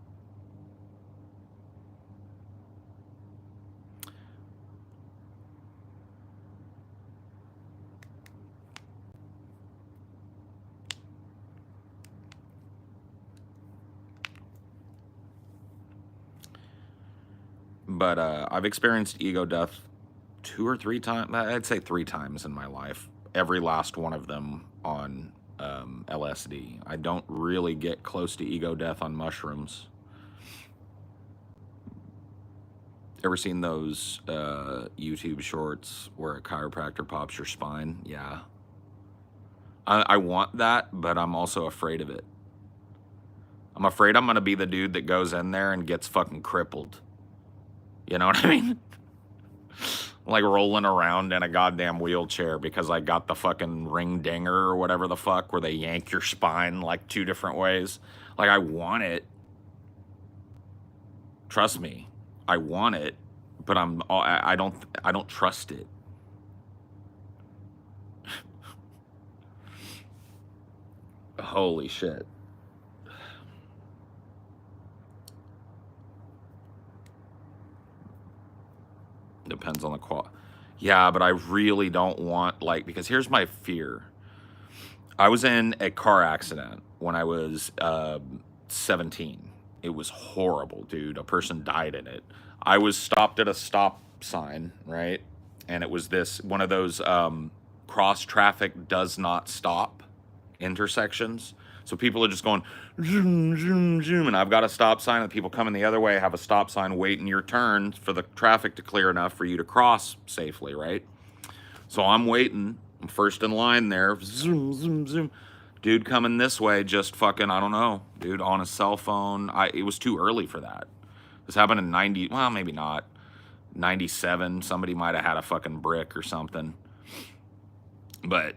But I've experienced ego death 2 or 3 times. I'd say 3 times in my life. Every last one of them on LSD. I don't really get close to ego death on mushrooms. Ever seen those YouTube shorts where a chiropractor pops your spine? Yeah. I want that, but I'm also afraid of it. I'm afraid I'm going to be the dude that goes in there and gets fucking crippled. You know what I mean? Like rolling around in a goddamn wheelchair because I got the fucking ring dinger or whatever the fuck where they yank your spine like 2 different ways. Like, I want it. Trust me, I want it, but I don't trust it. Holy shit. Depends on the quality. Yeah, but I really don't want, like, because here's my fear. I was in a car accident when I was 17. It was horrible, dude. A person died in it. I was stopped at a stop sign, right? And it was one of those cross traffic does not stop intersections. So people are just going zoom, zoom, zoom, and I've got a stop sign, and people coming the other way have a stop sign waiting your turn for the traffic to clear enough for you to cross safely, right? So I'm waiting. I'm first in line there. Zoom, zoom, zoom. Dude coming this way just fucking, I don't know, dude, on a cell phone. It was too early for that. This happened in 90, well, maybe not. 97, somebody might have had a fucking brick or something. But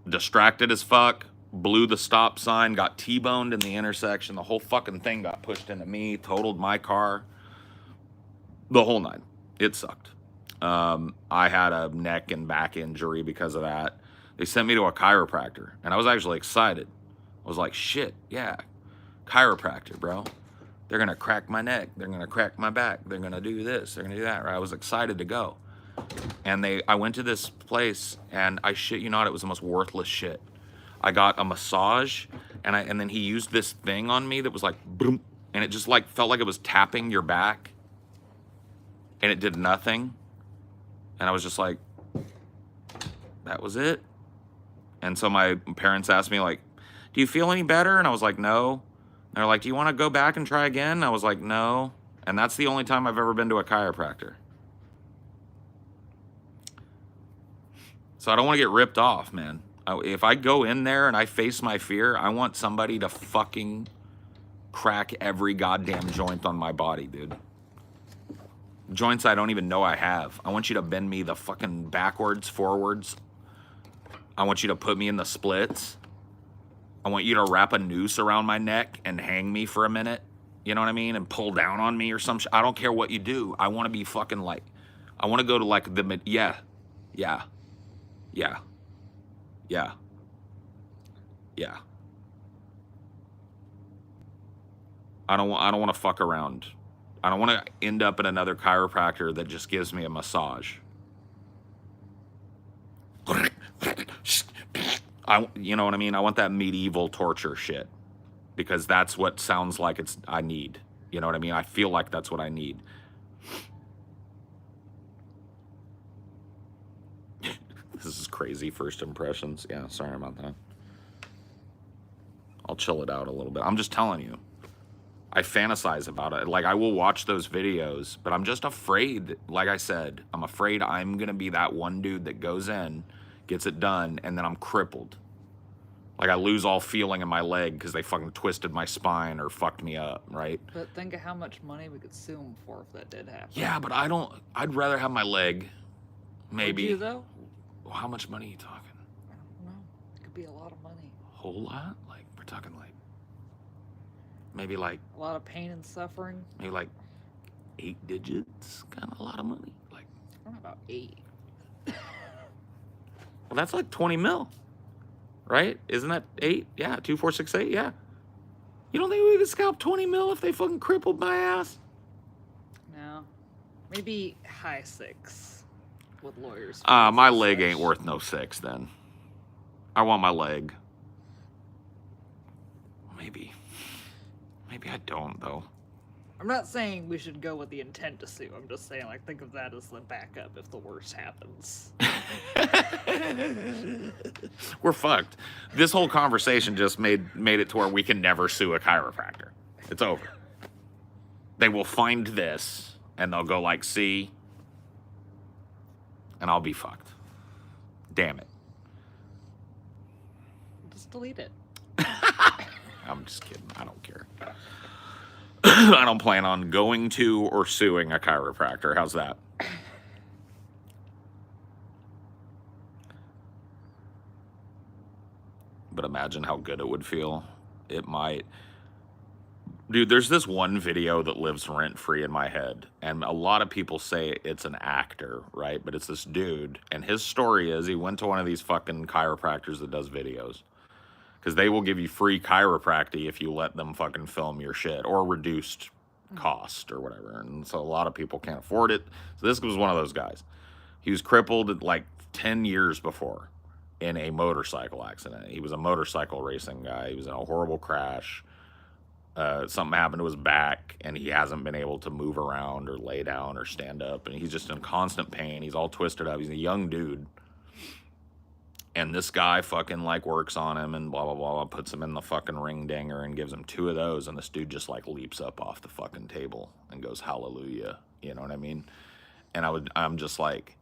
distracted as fuck, blew the stop sign, got T-boned in the intersection. The whole fucking thing got pushed into me, totaled my car. The whole 9. It sucked. I had a neck and back injury because of that. They sent me to a chiropractor, and I was actually excited. I was like, shit, yeah, chiropractor, bro. They're going to crack my neck. They're going to crack my back. They're going to do this. They're going to do that. Right? I was excited to go. And I went to this place, and I shit you not, it was the most worthless shit. I got a massage, and then he used this thing on me that was like, boom, and it just like felt like it was tapping your back, and it did nothing. And I was just like, that was it. And so my parents asked me, like, do you feel any better? And I was like, no. And they're like, do you want to go back and try again? And I was like, no. And that's the only time I've ever been to a chiropractor. So I don't want to get ripped off, man. If I go in there and I face my fear, I want somebody to fucking crack every goddamn joint on my body, dude. Joints I don't even know I have. I want you to bend me the fucking backwards, forwards. I want you to put me in the splits. I want you to wrap a noose around my neck and hang me for a minute. You know what I mean? And pull down on me or some shit. I don't care what you do. I want to be fucking like, I want to go to like yeah. I don't want to fuck around. I don't want to end up in another chiropractor that just gives me a massage. You know what I mean? I want that medieval torture shit because that's what sounds like I need. You know what I mean? I feel like that's what I need. This is crazy first impressions. Yeah, sorry about that. I'll chill it out a little bit. I'm just telling you. I fantasize about it. Like, I will watch those videos, but I'm just afraid. Like I said, I'm afraid I'm going to be that one dude that goes in, gets it done, and then I'm crippled. Like, I lose all feeling in my leg because they fucking twisted my spine or fucked me up, right? But think of how much money we could sue them for if that did happen. Yeah, but I'd rather have my leg, maybe. Would you, though? Well, how much money are you talking? I don't know. It could be a lot of money. A whole lot? Like, we're talking like, maybe like... A lot of pain and suffering? Maybe like 8 digits? Kind of a lot of money. Like, I don't know about 8. Well, that's like 20 mil. Right? Isn't that 8? Yeah, 2, 4, 6, 8, yeah. You don't think we could scalp 20 mil if they fucking crippled my ass? No. Maybe high 6 with lawyers. My leg ain't worth no 6 then. I want my leg. Maybe I don't, though. I'm not saying we should go with the intent to sue. I'm just saying, like, think of that as the backup if the worst happens. We're fucked. This whole conversation just made it to where we can never sue a chiropractor. It's over. They will find this And they'll go like, see? And I'll be fucked. Damn it. Just delete it. I'm just kidding. I don't care. I don't plan on going to or suing a chiropractor. How's that? But imagine how good it would feel. It might. Dude, there's this one video that lives rent-free in my head, and a lot of people say it's an actor, right? But it's this dude, and his story is he went to one of these fucking chiropractors that does videos. Because they will give you free chiropractic if you let them fucking film your shit, or reduced cost or whatever. And so a lot of people can't afford it. So this was one of those guys. He was crippled like 10 years before in a motorcycle accident. He was a motorcycle racing guy. He was in a horrible crash. Something happened to his back, and he hasn't been able to move around or lay down or stand up. And he's just in constant pain. He's all twisted up. He's a young dude. And this guy fucking like works on him and blah, blah, blah, blah, puts him in the fucking ring dinger and gives him 2 of those. And this dude just like leaps up off the fucking table and goes, hallelujah. You know what I mean? And I'm just like,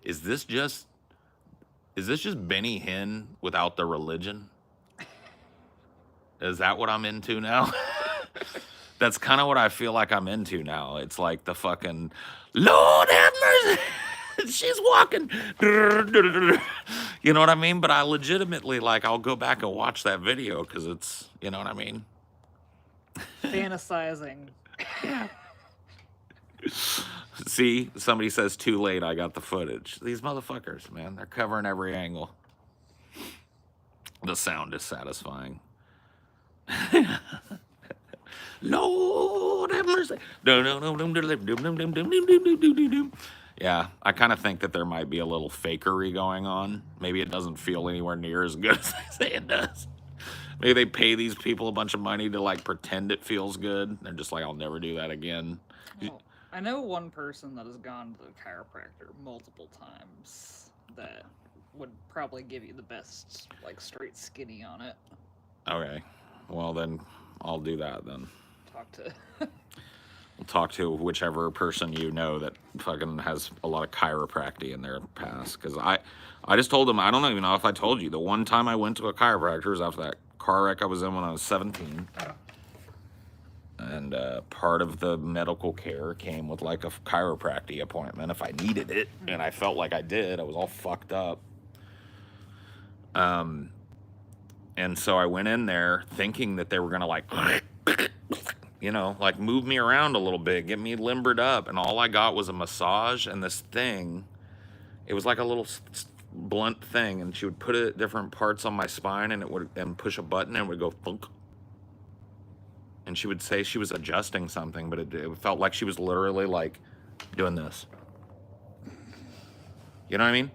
is this just Benny Hinn without the religion? Is that what I'm into now? That's kind of what I feel like I'm into now. It's like the fucking, Lord have mercy. She's walking. You know what I mean? But I legitimately, like, I'll go back and watch that video because it's, you know what I mean? Fantasizing. See, somebody says too late, I got the footage. These motherfuckers, man, they're covering every angle. The sound is satisfying. Lord have mercy. Yeah, I kind of think that there might be a little fakery going on. Maybe it doesn't feel anywhere near as good as they say it does. Maybe they pay these people a bunch of money to like pretend it feels good. They're just like, I'll never do that again. Well, I know one person that has gone to the chiropractor multiple times that would probably give you the best, like, straight skinny on it. Okay, well then I'll do that then. Talk to... We'll talk to whichever person you know that fucking has a lot of chiropractic in their past. Because I just told them, I don't even know if I told you, the one time I went to a chiropractor was after that car wreck I was in when I was 17. And part of the medical care came with like a chiropractic appointment if I needed it. And I felt like I did. I was all fucked up. And so I went in there thinking that they were going to like... you know, like move me around a little bit, get me limbered up. And all I got was a massage and this thing. It was like a little blunt thing. And she would put it at different parts on my spine and push a button and it would go thunk. And she would say she was adjusting something, but it felt like she was literally like doing this. You know what I mean?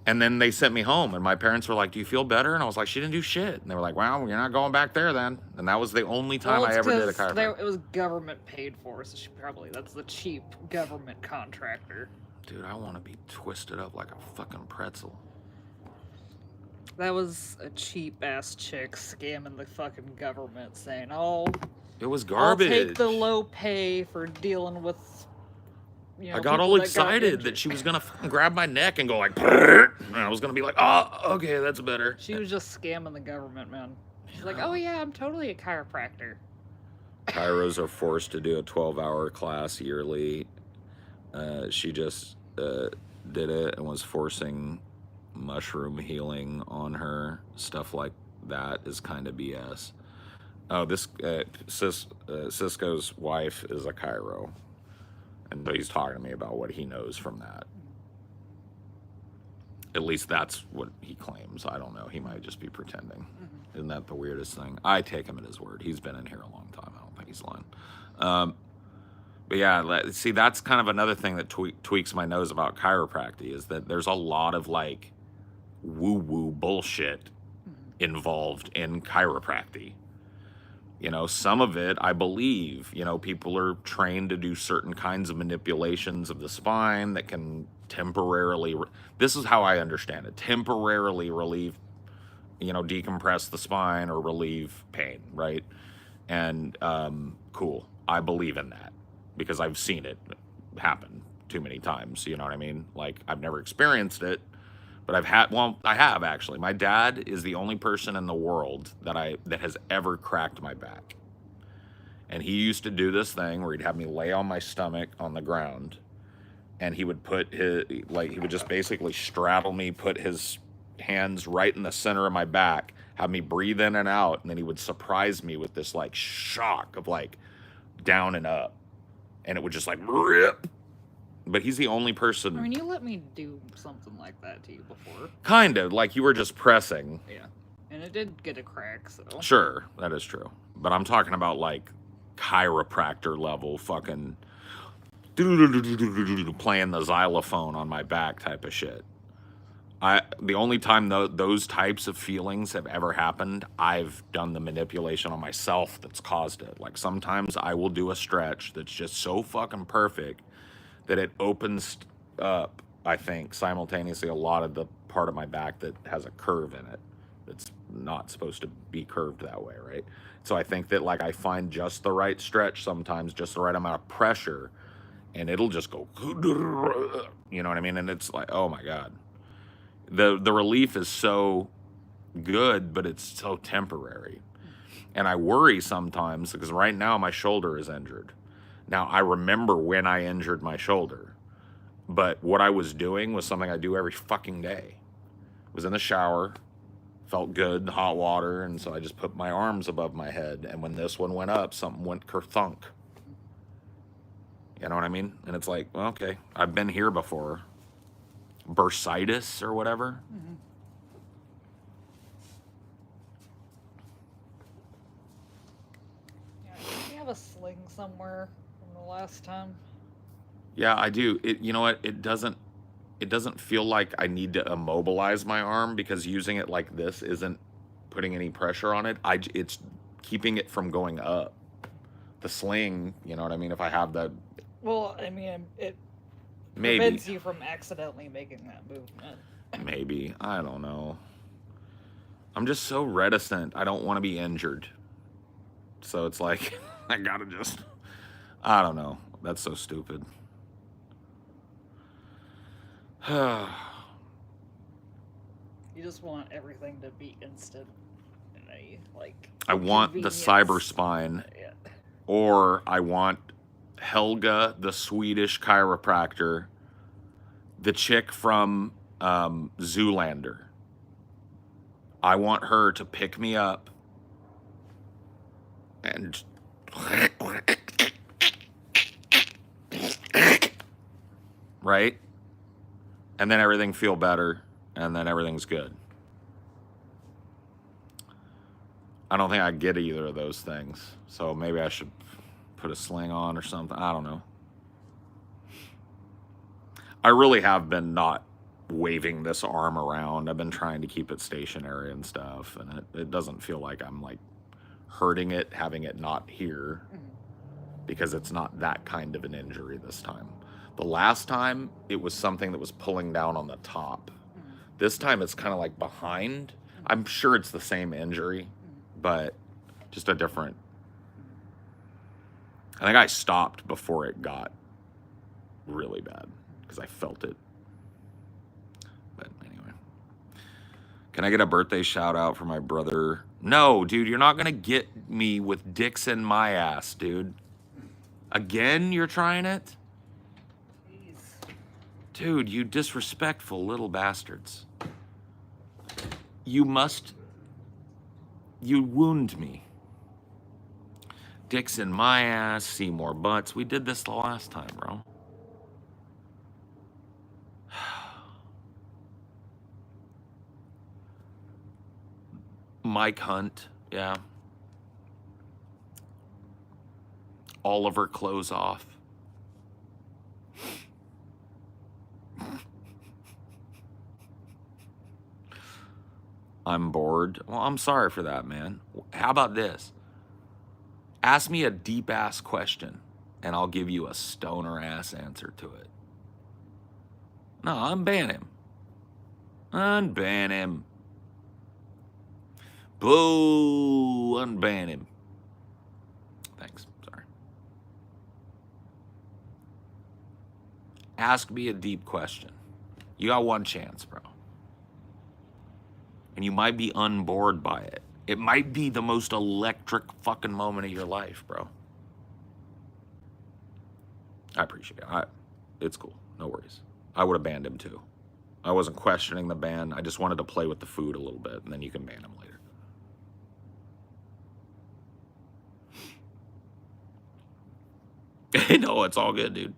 And then they sent me home, and my parents were like, do you feel better? And I was like, she didn't do shit. And they were like, well, you're not going back there then. And that was the only time I ever did a chiropractor. It was government paid for, so that's the cheap government contractor. Dude, I want to be twisted up like a fucking pretzel. That was a cheap-ass chick scamming the fucking government saying, oh... It was garbage. I'll take the low pay for dealing with... You know, I got all excited that she was going to grab my neck and go like, and I was going to be like, oh, okay, that's better. She was just scamming the government, man. She's like, oh yeah, I'm totally a chiropractor. Chiros are forced to do a 12-hour class yearly. She just did it and was forcing mushroom healing on her. Stuff like that is kind of BS. Oh, this Cisco's wife is a chiro. And he's talking to me about what he knows from that. At least that's what he claims. I don't know. He might just be pretending. Mm-hmm. Isn't that the weirdest thing? I take him at his word. He's been in here a long time. I don't think he's lying. But yeah, see, that's kind of another thing that tweaks my nose about chiropractic is that there's a lot of like woo-woo bullshit involved in chiropractic. You know, some of it, I believe, you know, people are trained to do certain kinds of manipulations of the spine that can temporarily, this is how I understand it, temporarily relieve, you know, decompress the spine or relieve pain, right? And cool, I believe in that. because I've seen it happen too many times. You know what I mean? Like, I've never experienced it, but I have actually. My dad is the only person in the world that has ever cracked my back. And he used to do this thing where he'd have me lay on my stomach on the ground, and he would he would just basically straddle me, put his hands right in the center of my back, have me breathe in and out, and then he would surprise me with this like shock of like down and up, and it would just like rip. But he's the only person. I mean, you let me do something like that to you before. Kind of like you were just pressing. Yeah, and it did get a crack, so. Sure, that is true. But I'm talking about like chiropractor level fucking playing the xylophone on my back type of shit. The only time those types of feelings have ever happened, I've done the manipulation on myself that's caused it. Like, sometimes I will do a stretch that's just so fucking perfect that it opens up, I think, simultaneously a lot of the part of my back that has a curve in it that's not supposed to be curved that way, right? So I think that, like, I find just the right stretch sometimes, just the right amount of pressure, and it'll just go, you know what I mean? And it's like, oh my God. The relief is so good, but it's so temporary. And I worry sometimes because right now my shoulder is injured. Now, I remember when I injured my shoulder, but what I was doing was something I do every fucking day. I was in the shower, felt good, hot water, and so I just put my arms above my head, and when this one went up, something went kerthunk. You know what I mean? And it's like, well, okay, I've been here before. Bursitis or whatever. Mm-hmm. Yeah, do you have a sling somewhere from the last time? Yeah, I do. You know what? It doesn't feel like I need to immobilize my arm because using it like this isn't putting any pressure on it. It's keeping it from going up. The sling, you know what I mean? If I have that. Well, I mean, it maybe prevents you from accidentally making that movement. Maybe. I don't know. I'm just so reticent. I don't want to be injured. So it's like, I gotta just, I don't know. That's so stupid. You just want everything to be instant. I want the cyber spine, Yeah. or I want Helga, the Swedish chiropractor, the chick from Zoolander. I want her to pick me up and right? And then everything feel better, and then everything's good. I don't think I get either of those things. So maybe I should put a sling on or something. I don't know. I really have been not waving this arm around. I've been trying to keep it stationary and stuff, and it doesn't feel like I'm like hurting it, having it not here, because it's not that kind of an injury this time. The last time, it was something that was pulling down on the top. This time, it's kind of like behind. I'm sure it's the same injury, but just a different. I think I stopped before it got really bad because I felt it. But anyway, can I get a birthday shout out for my brother? No, dude, you're not gonna get me with dicks in my ass, dude. Again, you're trying it? Dude, you disrespectful little bastards. You wound me. Dicks in my ass, see more butts. We did this the last time, bro. Mike Hunt, yeah. Oliver clothes off. I'm bored. Well, I'm sorry for that, man. How about this? Ask me a deep-ass question, and I'll give you a stoner-ass answer to it. No, unban him. Unban him. Boo! Unban him. Thanks. Sorry. Ask me a deep question. You got one chance, bro. And you might be unbored by it. It might be the most electric fucking moment of your life, bro. I appreciate it. It's cool. No worries. I would have banned him too. I wasn't questioning the ban. I just wanted to play with the food a little bit, and then you can ban him later. No, it's all good, dude.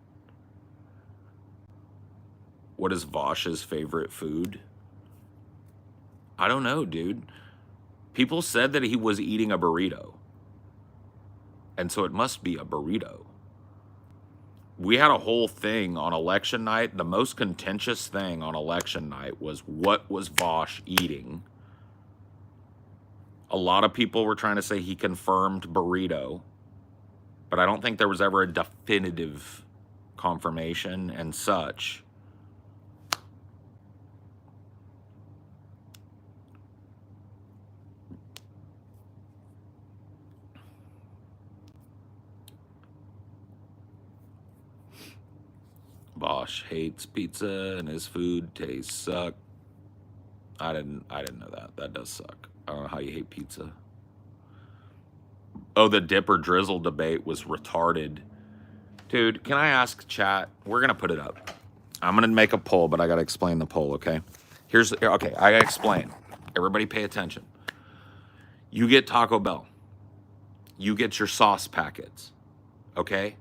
What is Vosh's favorite food? I don't know, dude. People said that he was eating a burrito. And so it must be a burrito. We had a whole thing on election night. The most contentious thing on election night was what was Vosh eating. A lot of people were trying to say he confirmed burrito, but I don't think there was ever a definitive confirmation and such. Bosch hates pizza and his food tastes suck. I didn't know that. That does suck. I don't know how you hate pizza. Oh, the dip or drizzle debate was retarded. Dude, can I ask chat? We're going to put it up. I'm going to make a poll, but I got to explain the poll, okay? Okay, I got to explain. Everybody pay attention. You get Taco Bell. You get your sauce packets, okay?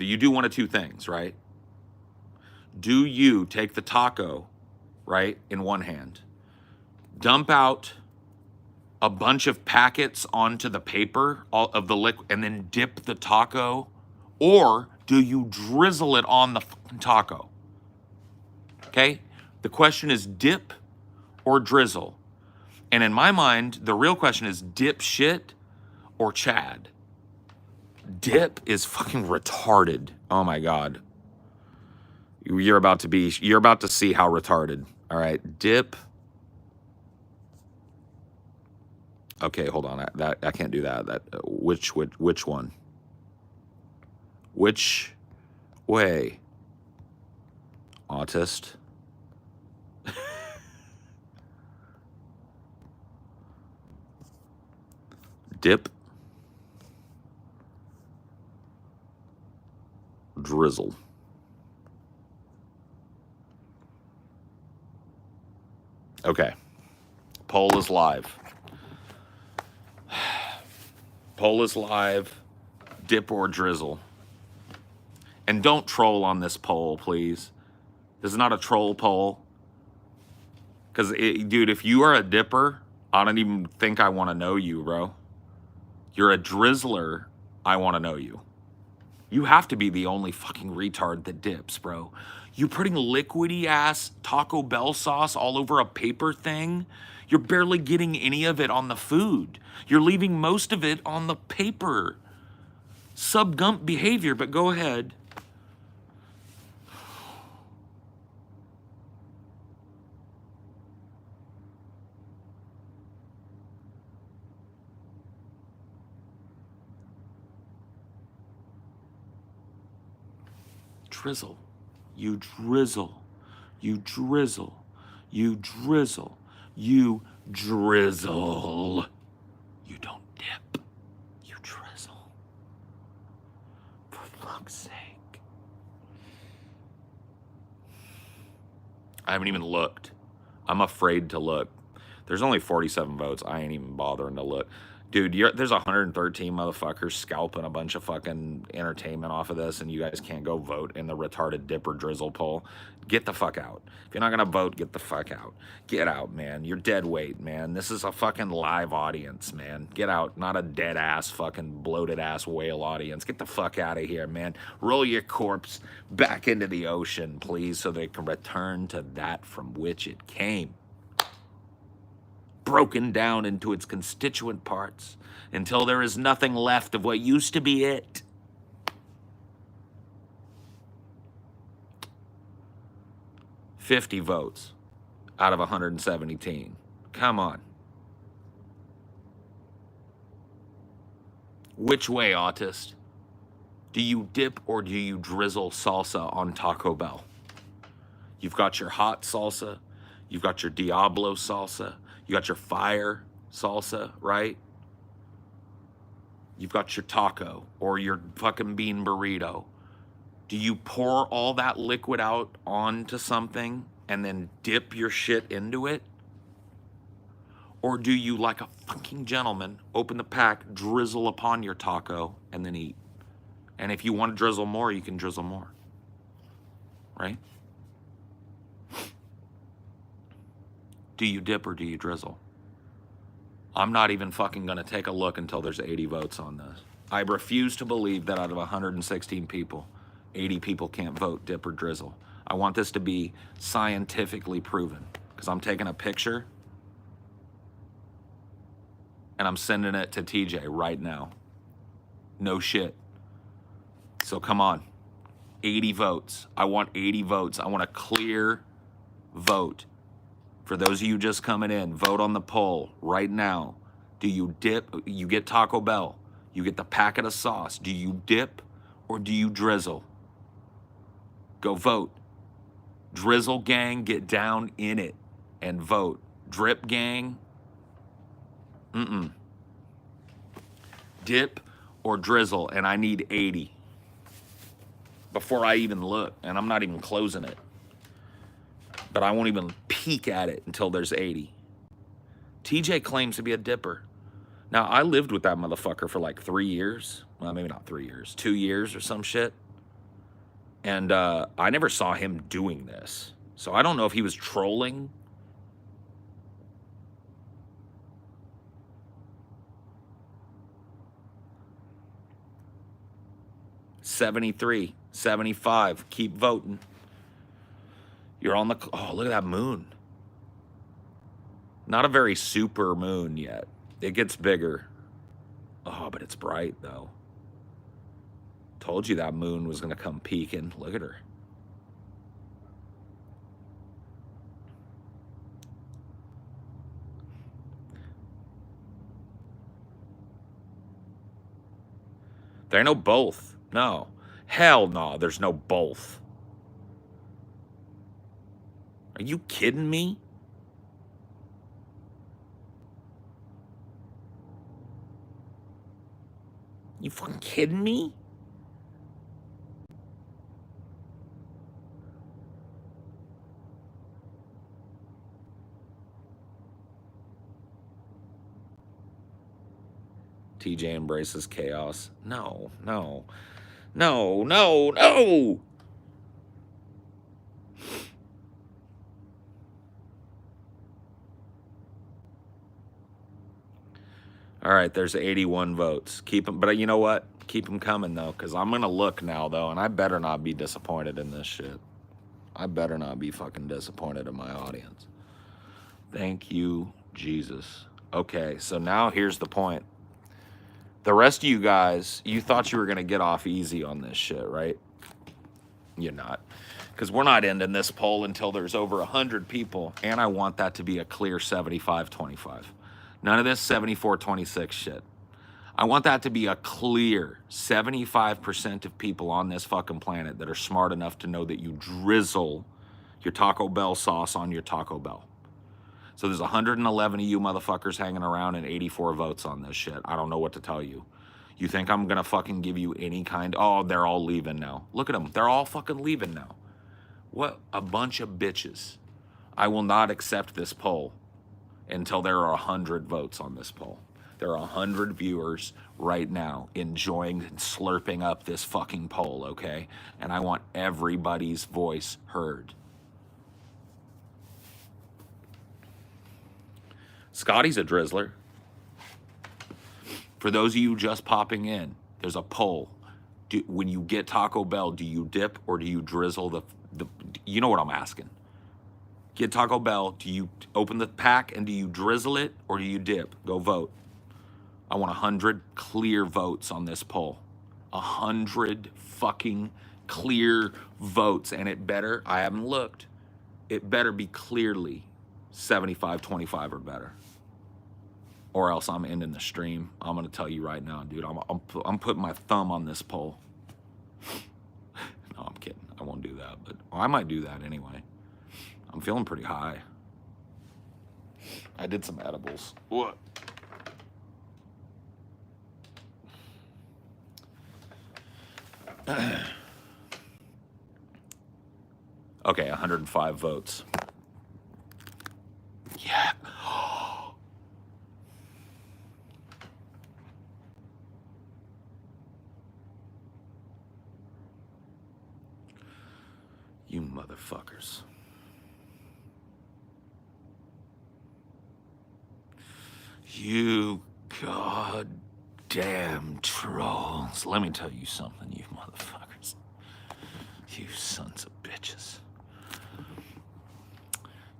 You do one of two things, right? Do you take the taco, right, in one hand, dump out a bunch of packets onto the paper of the liquid, and then dip the taco, or do you drizzle it on the taco? Okay? The question is dip or drizzle. And in my mind, the real question is dip shit or Chad. Dip is fucking retarded. Oh my God. You're about to see how retarded. All right, dip. Okay, hold on. I can't do that. Which one? Which way? Autist. Dip. Drizzle. Okay. Poll is live. Poll is live. Dip or drizzle. And don't troll on this poll, please. This is not a troll poll. Because, dude, if you are a dipper, I don't even think I want to know you, bro. You're a drizzler, I want to know you. You have to be the only fucking retard that dips, bro. You putting liquidy ass Taco Bell sauce all over a paper thing? You're barely getting any of it on the food. You're leaving most of it on the paper. Sub-Gump behavior, but go ahead. Drizzle. You drizzle. You drizzle. You drizzle. You drizzle. You don't dip. You drizzle. For fuck's sake. I haven't even looked. I'm afraid to look. There's only 47 votes. I ain't even bothering to look. Dude, there's 113 motherfuckers scalping a bunch of fucking entertainment off of this, and you guys can't go vote in the retarded dip or drizzle poll. Get the fuck out. If you're not gonna vote, get the fuck out. Get out, man. You're dead weight, man. This is a fucking live audience, man. Get out, not a dead ass, fucking bloated ass whale audience. Get the fuck out of here, man. Roll your corpse back into the ocean, please, so they can return to that from which it came. Broken down into its constituent parts until there is nothing left of what used to be it. $50 votes out of 117. Come on. Which way, autist? Do you dip or do you drizzle salsa on Taco Bell? You've got your hot salsa, you've got your Diablo salsa, you got your fire salsa, right? You've got your taco or your fucking bean burrito. Do you pour all that liquid out onto something and then dip your shit into it? Or do you, like a fucking gentleman, open the pack, drizzle upon your taco, and then eat? And if you want to drizzle more, you can drizzle more. Right? Do you dip or do you drizzle? I'm not even fucking gonna take a look until there's 80 votes on this. I refuse to believe that out of 116 people, 80 people can't vote dip or drizzle. I want this to be scientifically proven because I'm taking a picture and I'm sending it to TJ right now. No shit. So come on, 80 votes. I want 80 votes. I want a clear vote. For those of you just coming in, vote on the poll right now. Do you dip? You get Taco Bell. You get the packet of sauce. Do you dip or do you drizzle? Go vote. Drizzle gang, get down in it and vote. Drip gang, dip or drizzle, and I need 80 before I even look, and I'm not even closing it. But I won't even peek at it until there's 80. TJ claims to be a dipper. Now, I lived with that motherfucker for like 3 years. Well, maybe not 3 years, 2 years or some shit. And I never saw him doing this. So I don't know if he was trolling. $73, $75, keep voting. You're on the, oh, look at that moon. Not a very super moon yet. It gets bigger. Oh, but it's bright though. Told you that moon was gonna come peeking. Look at her. There ain't no both. No. Hell no, there's no both. Are you kidding me? You fucking kidding me? TJ embraces chaos. No, no, no, no, no. All right, there's 81 votes. Keep them, but you know what? Keep them coming though, because I'm gonna look now though, and I better not be disappointed in this shit. I better not be fucking disappointed in my audience. Thank you, Jesus. Okay, so now here's the point. The rest of you guys, you thought you were gonna get off easy on this shit, right? You're not. Because we're not ending this poll until there's over 100 people, and I want that to be a clear 75-25. None of this 74-26 shit. I want that to be a clear 75% of people on this fucking planet that are smart enough to know that you drizzle your Taco Bell sauce on your Taco Bell. So there's 111 of you motherfuckers hanging around and 84 votes on this shit. I don't know what to tell you. You think I'm gonna fucking give you any kind? Oh, they're all leaving now. Look at them. They're all fucking leaving now. What a bunch of bitches. I will not accept this poll until there are 100 votes on this poll. There are 100 viewers right now enjoying and slurping up this fucking poll, okay? And I want everybody's voice heard. Scotty's a drizzler. For those of you just popping in, there's a poll. When you get Taco Bell, do you dip or do you drizzle the you know what I'm asking. Get Taco Bell, do you open the pack and do you drizzle it or do you dip? Go vote. I want 100 clear votes on this poll. 100 fucking clear votes. And it better, I haven't looked, it better be clearly 75-25 or better. Or else I'm ending the stream. I'm gonna tell you right now, dude, I'm putting my thumb on this poll. Well, I might do that anyway. I'm feeling pretty high. I did some edibles. What? Okay, 105 votes. Yeah. You motherfuckers. You goddamn trolls. Let me tell you something, you motherfuckers. You sons of bitches.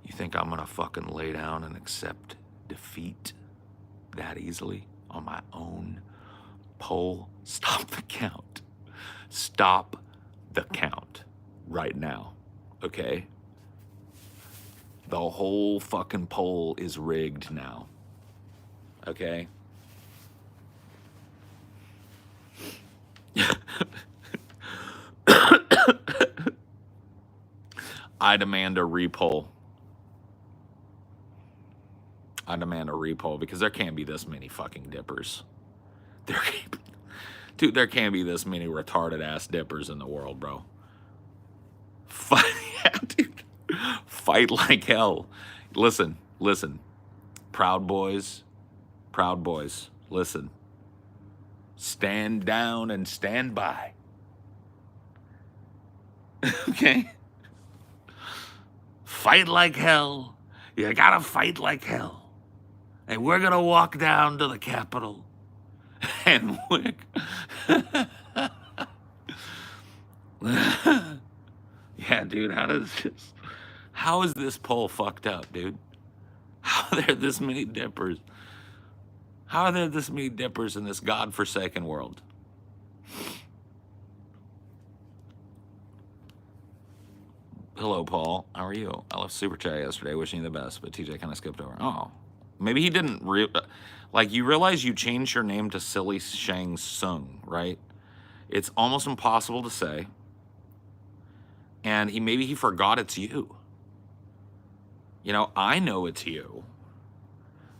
You think I'm gonna fucking lay down and accept defeat that easily on my own poll? Stop the count. Stop the count right now, okay? The whole fucking poll is rigged now, okay? I demand a repoll. I demand a repoll because there can't be this many fucking dippers. Dude, there can't be this many retarded ass dippers in the world, bro. Fight, yeah, dude. Fight like hell. Listen. Proud boys, listen. Stand down and stand by. Okay? Fight like hell. You gotta fight like hell. And we're gonna walk down to the Capitol. And we're... Yeah, dude, how is this poll fucked up, dude? How are there this many dippers? How are there this many dippers in this godforsaken world? Hello, Paul. How are you? I left Super Chat yesterday wishing you the best, but TJ kind of skipped over. Oh, maybe he didn't like, you realize you changed your name to Silly Shang Tsung, right? It's almost impossible to say. And maybe he forgot it's you. You know, I know it's you.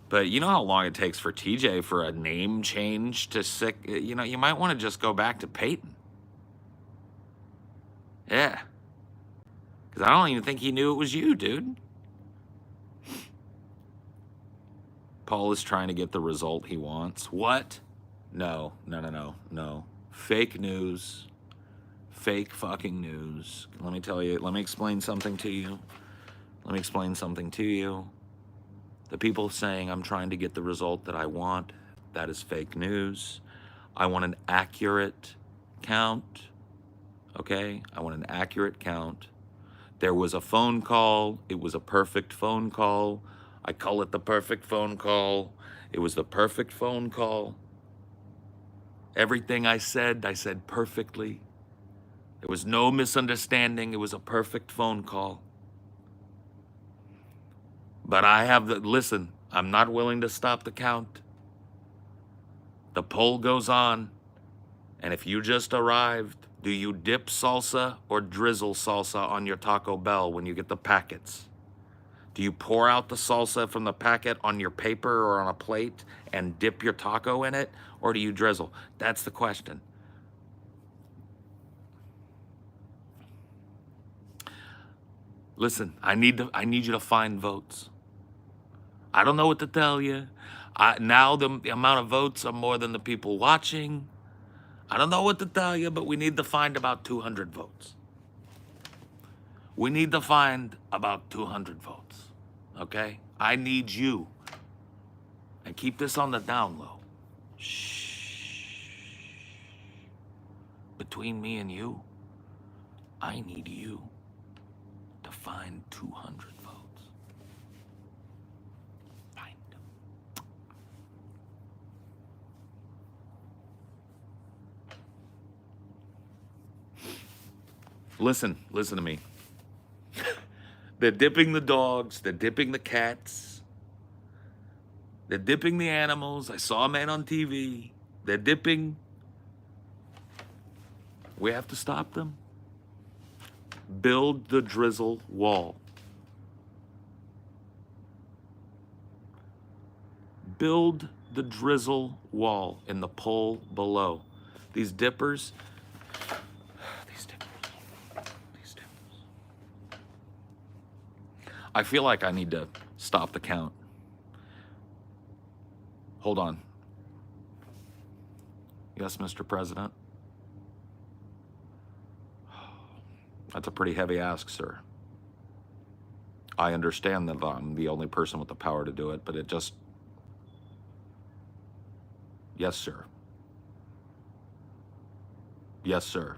But you know how long it takes for TJ for a name change to sick? You know, you might want to just go back to Peyton. Yeah. Because I don't even think he knew it was you, dude. Paul is trying to get the result he wants. What? No. Fake news. Fake fucking news. Let me tell you, let me explain something to you. The people saying I'm trying to get the result that I want, that is fake news. I want an accurate count, okay? I want an accurate count. There was a phone call. It was a perfect phone call. I call it the perfect phone call. It was the perfect phone call. Everything I said perfectly. There was no misunderstanding. It was a perfect phone call. But listen, I'm not willing to stop the count. The poll goes on. And if you just arrived, do you dip salsa or drizzle salsa on your Taco Bell when you get the packets? Do you pour out the salsa from the packet on your paper or on a plate and dip your taco in it? Or do you drizzle? That's the question. Listen, I need you to find votes. I don't know what to tell you. Now the amount of votes are more than the people watching. I don't know what to tell you, but we need to find about 200 votes. We need to find about 200 votes, okay? I need you. And keep this on the down low. Shh. Between me and you, I need you to find 200 votes. Find them. Listen to me. They're dipping the dogs, they're dipping the cats, they're dipping the animals. I saw a man on TV. They're dipping. We have to stop them. Build the drizzle wall. Build the drizzle wall in the pole below. These dippers, these dippers. I feel like I need to stop the count. Hold on. Yes, Mr. President. That's a pretty heavy ask, sir. I understand that I'm the only person with the power to do it, but it just... Yes, sir. Yes, sir.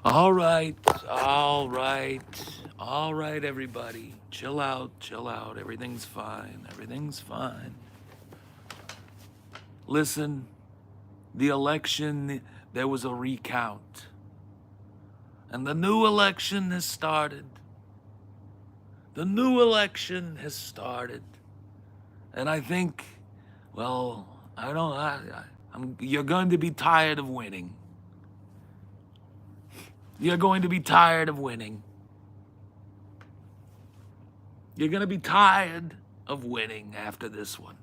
All right, everybody. Chill out. Everything's fine. Listen, the election, there was a recount. And the new election has started. And I think, well, you're going to be tired of winning. You're going to be tired of winning. You're going to be tired of winning after this one.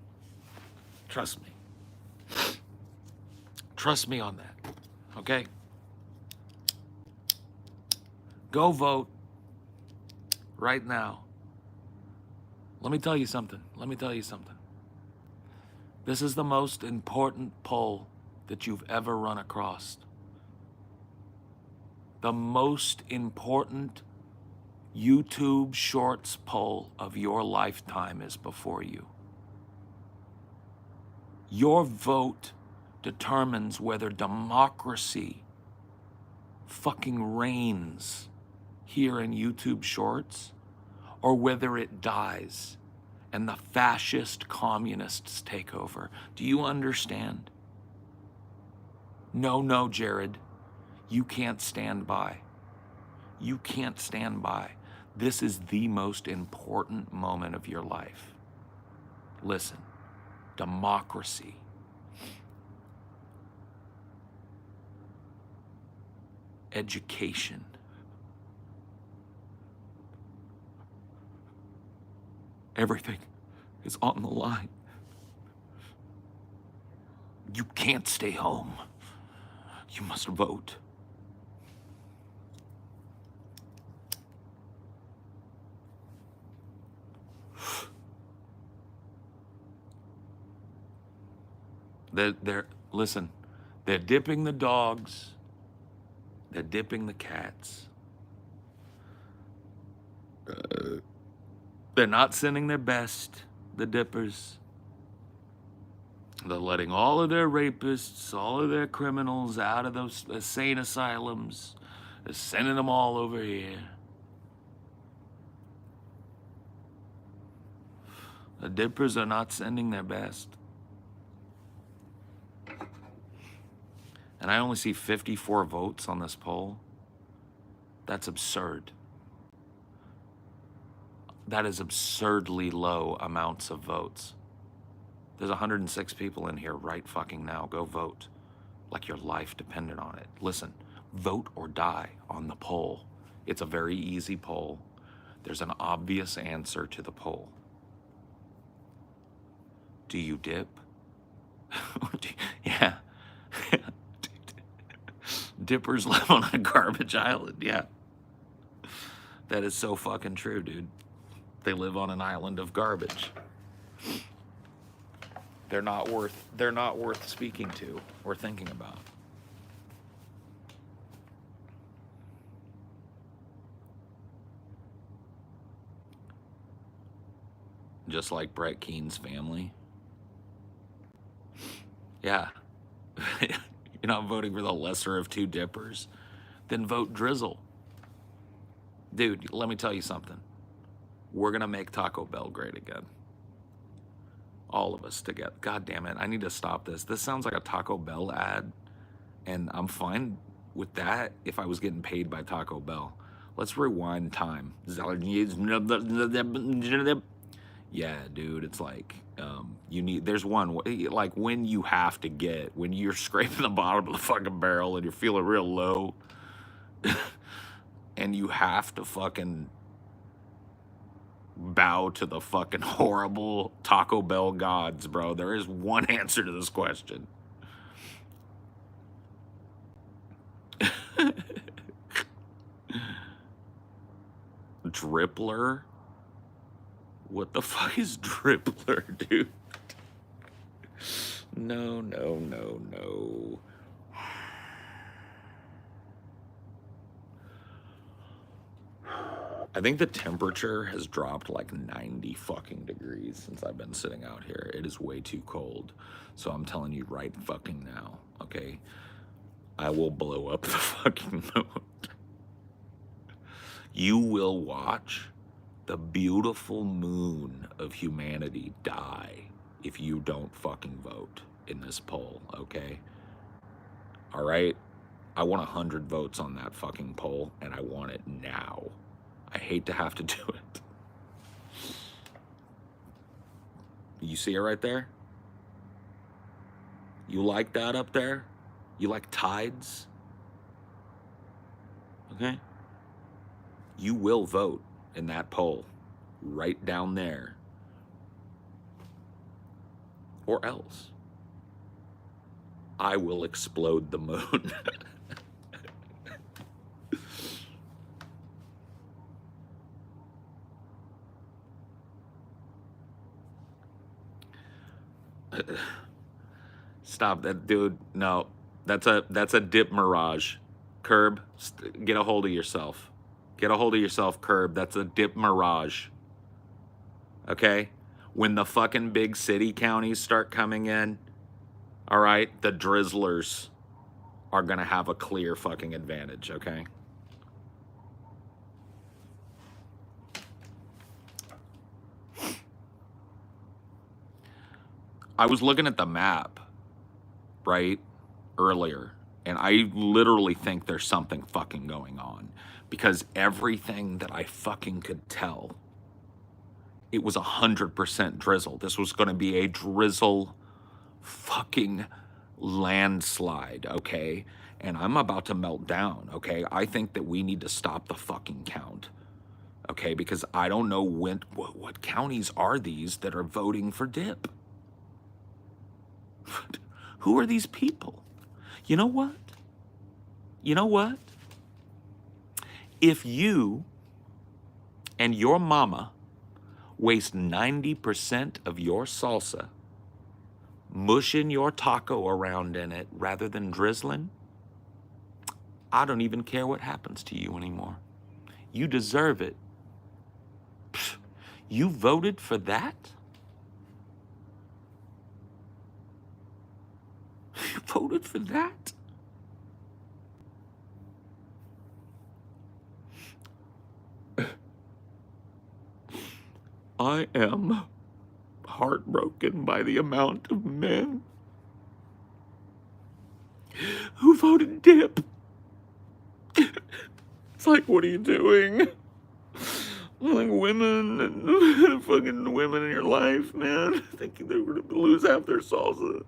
Trust me. Trust me on that. Okay? Go vote right now. Let me tell you something. This is the most important poll that you've ever run across. The most important YouTube Shorts poll of your lifetime is before you. Your vote determines whether democracy fucking reigns here in YouTube Shorts or whether it dies and the fascist communists take over. Do you understand? No, Jared. You can't stand by. This is the most important moment of your life. Listen, democracy. Education. Everything is on the line. You can't stay home. You must vote. Listen, they're dipping the dogs. They're dipping the cats. They're not sending their best, the dippers. They're letting all of their rapists, all of their criminals out of those insane asylums. They're sending them all over here. The dippers are not sending their best. And I only see 54 votes on this poll. That's absurd. That is absurdly low amounts of votes. There's 106 people in here right fucking now. Go vote like your life depended on it. Listen, vote or die on the poll. It's a very easy poll. There's an obvious answer to the poll. Do you dip? Yeah. Dippers live on a garbage island, yeah. That is so fucking true, dude. They live on an island of garbage. They're not worth speaking to or thinking about. Just like Brett Keene's family. Yeah. You're not voting for the lesser of two dippers? Then vote Drizzle. Dude, let me tell you something. We're gonna make Taco Bell great again. All of us together. God damn it, I need to stop this. This sounds like a Taco Bell ad, and I'm fine with that if I was getting paid by Taco Bell. Let's rewind time. Yeah, dude, it's like, there's one, like when you have to when you're scraping the bottom of the fucking barrel and you're feeling real low, and you have to fucking bow to the fucking horrible Taco Bell gods, bro. There is one answer to this question. Drippler? What the fuck is Drippler, dude? No, no, no, no. I think the temperature has dropped like 90 fucking degrees since I've been sitting out here. It is way too cold. So I'm telling you right fucking now, okay? I will blow up the fucking moon. You will watch the beautiful moon of humanity die if you don't fucking vote in this poll, okay? All right? I want 100 votes on that fucking poll, and I want it now. I hate to have to do it. You see it right there? You like that up there? You like tides? Okay? You will vote in that poll right down there. Or else I will explode the moon. Stop that, dude. No, that's a dip mirage. Curb, get a hold of yourself. Get a hold of yourself, Curb. That's a dip mirage. Okay? When the fucking big city counties start coming in, all right, the drizzlers are gonna have a clear fucking advantage, okay? I was looking at the map, right, earlier, and I literally think there's something fucking going on because everything that I fucking could tell, it was 100% drizzle. This was going to be a drizzle fucking landslide, okay? And I'm about to melt down, okay? I think that we need to stop the fucking count, okay? Because I don't know what counties are these that are voting for dip. Who are these people? You know what? You know what? If you and your mama waste 90% of your salsa mushing your taco around in it rather than drizzling, I don't even care what happens to you anymore. You deserve it. You voted for that? You voted for that? I am heartbroken by the amount of men who voted dip. It's like, what are you doing? Like women and fucking women in your life, man, thinking they're gonna lose half their salsa.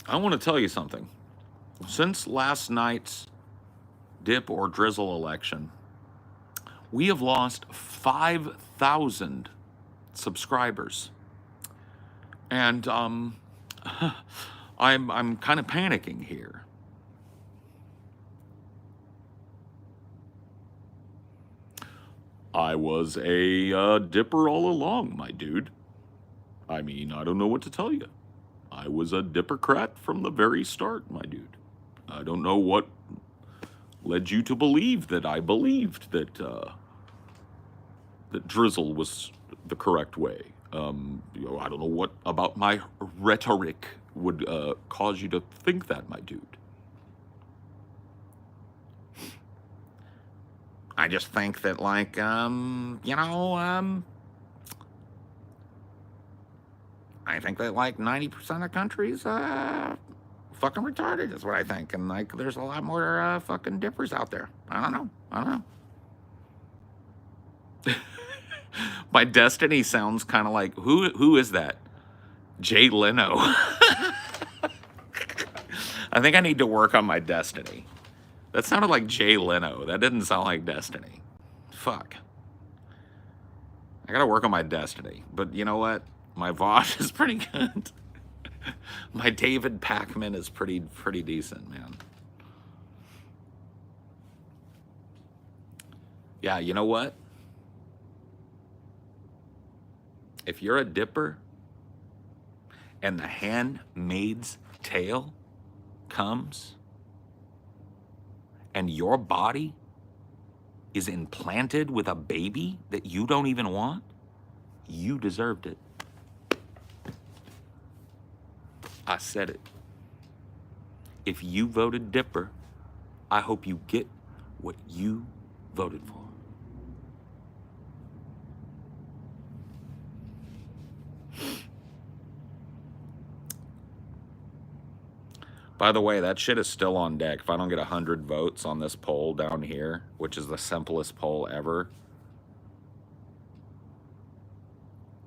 I want to tell you something. Since last night's dip or drizzle election, we have lost 5,000 subscribers. And I'm kind of panicking here. I was a dipper all along, my dude. I mean, I don't know what to tell you. I was a dippercrat from the very start, my dude. I don't know what led you to believe that I believed that that drizzle was the correct way. I don't know what about my rhetoric would cause you to think that, my dude. I just think that, like, I think that, like, 90% of countries, fucking retarded is what I think. And, like, there's a lot more, fucking dippers out there. I don't know. My destiny sounds kind of like, who is that? Jay Leno. I think I need to work on my destiny. That sounded like Jay Leno. That didn't sound like destiny. Fuck. I gotta work on my destiny. But you know what? My Vosh is pretty good. My David Pacman is pretty decent, man. Yeah, you know what? If you're a dipper and the handmaid's tale comes and your body is implanted with a baby that you don't even want, you deserved it. I said it. If you voted dipper, I hope you get what you voted for. By the way, that shit is still on deck. If I don't get 100 votes on this poll down here, which is the simplest poll ever,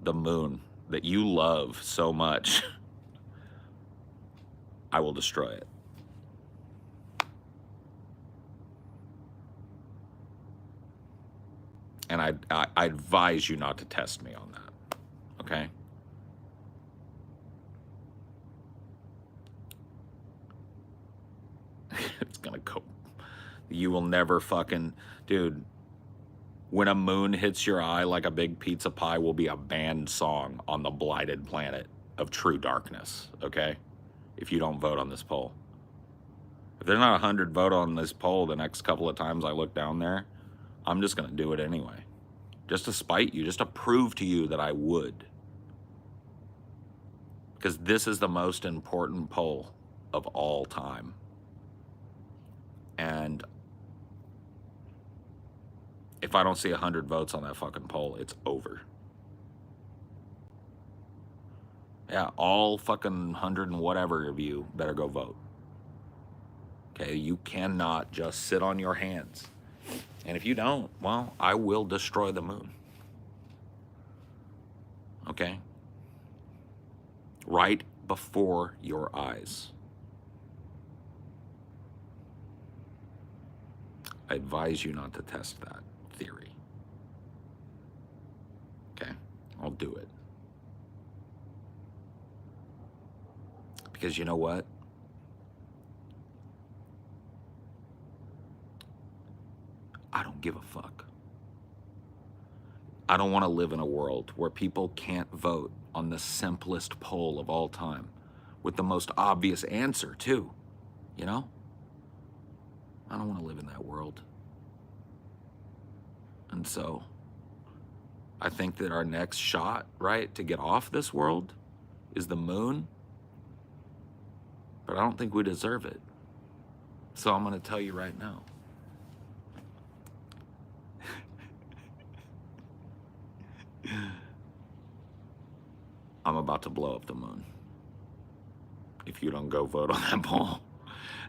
the moon that you love so much, I will destroy it. And I advise you not to test me on that, okay? It's gonna go. You will never fucking, dude. When a moon hits your eye like a big pizza pie will be a banned song on the blighted planet of true darkness, okay? If you don't vote on this poll. If there's not 100 vote on this poll the next couple of times I look down there, I'm just gonna do it anyway. Just to spite you, just to prove to you that I would. Because this is the most important poll of all time. And if I don't see 100 votes on that fucking poll, it's over. Yeah, all fucking 100 and whatever of you better go vote. Okay, you cannot just sit on your hands. And if you don't, well, I will destroy the moon. Okay? Right before your eyes. I advise you not to test that theory. Okay? I'll do it. Because you know what? give a fuck. I don't want to live in a world where people can't vote on the simplest poll of all time with the most obvious answer, too. You know? I don't want to live in that world. And so I think that our next shot, right, to get off this world is the moon. But I don't think we deserve it. So I'm going to tell you right now. I'm about to blow up the moon if you don't go vote on that poll.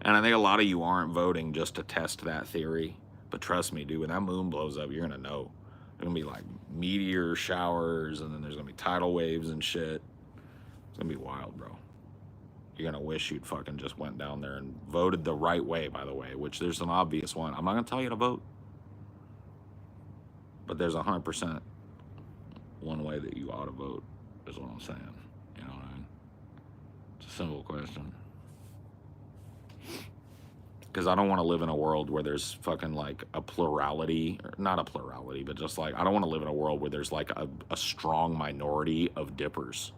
And I think a lot of you aren't voting just to test that theory. But trust me, dude, when that moon blows up, you're going to know. There's going to be like meteor showers, and then there's going to be tidal waves and shit. It's going to be wild, bro. You're going to wish you'd fucking just went down there and voted the right way, by the way, which there's an obvious one. I'm not going to tell you to vote. But there's 100% one way that you ought to vote, is what I'm saying. You know what I mean? It's a simple question. Because I don't want to live in a world where there's fucking like a plurality, or not a plurality, but just like, I don't want to live in a world where there's like a strong minority of dippers.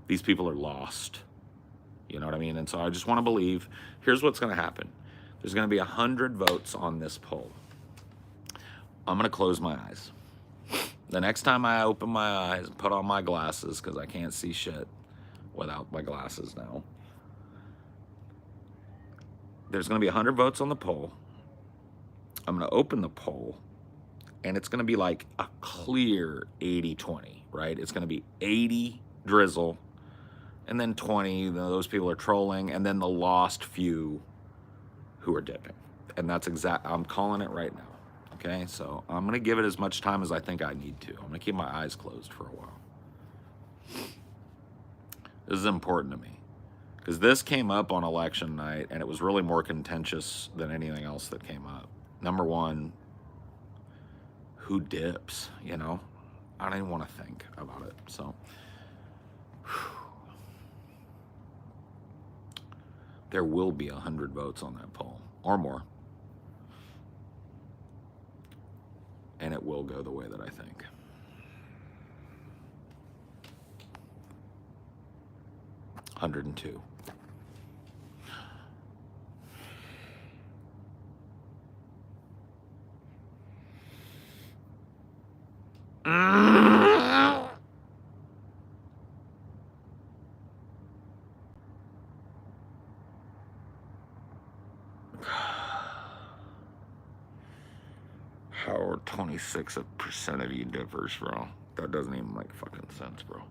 These people are lost. You know what I mean? And so I just want to believe, here's what's going to happen. There's going to be 100 votes on this poll. I'm going to close my eyes. The next time I open my eyes and put on my glasses, because I can't see shit without my glasses now. There's going to be 100 votes on the poll. I'm going to open the poll, and it's going to be like a clear 80-20, right? It's going to be 80 drizzle, and then 20, those people are trolling, and then the lost few who are dipping. And that's I'm calling it right now, okay? So I'm going to give it as much time as I think I need to. I'm going to keep my eyes closed for a while. This is important to me. Because this came up on election night, and it was really more contentious than anything else that came up. Number one, who dips, you know? I don't even want to think about it, so. There will be 100 votes on that poll, or more. And it will go the way that I think. $102. How are 26% of you dippers, bro? That doesn't even make fucking sense, bro.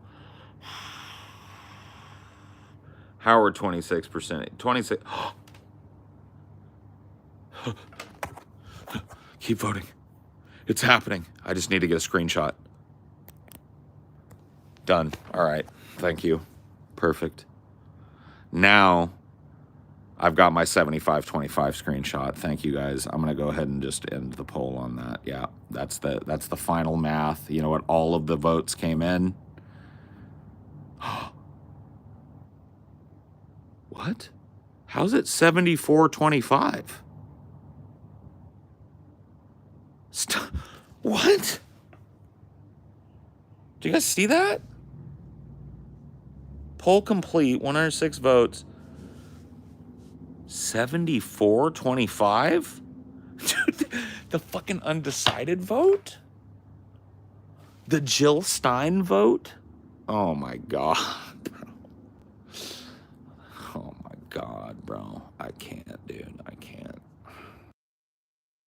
How are 26%? 26. Keep voting. It's happening. I just need to get a screenshot. Done. All right. Thank you. Perfect. Now I've got my 75-25 screenshot. Thank you guys. I'm going to go ahead and just end the poll on that. Yeah, that's the final math. You know what? All of the votes came in. What? How's it 74-25? What? Do you guys see that? Poll complete, 106 votes. 74-25? Dude, the fucking undecided vote? The Jill Stein vote? Oh my God, bro. Oh my God, bro. I can't, dude. I can't.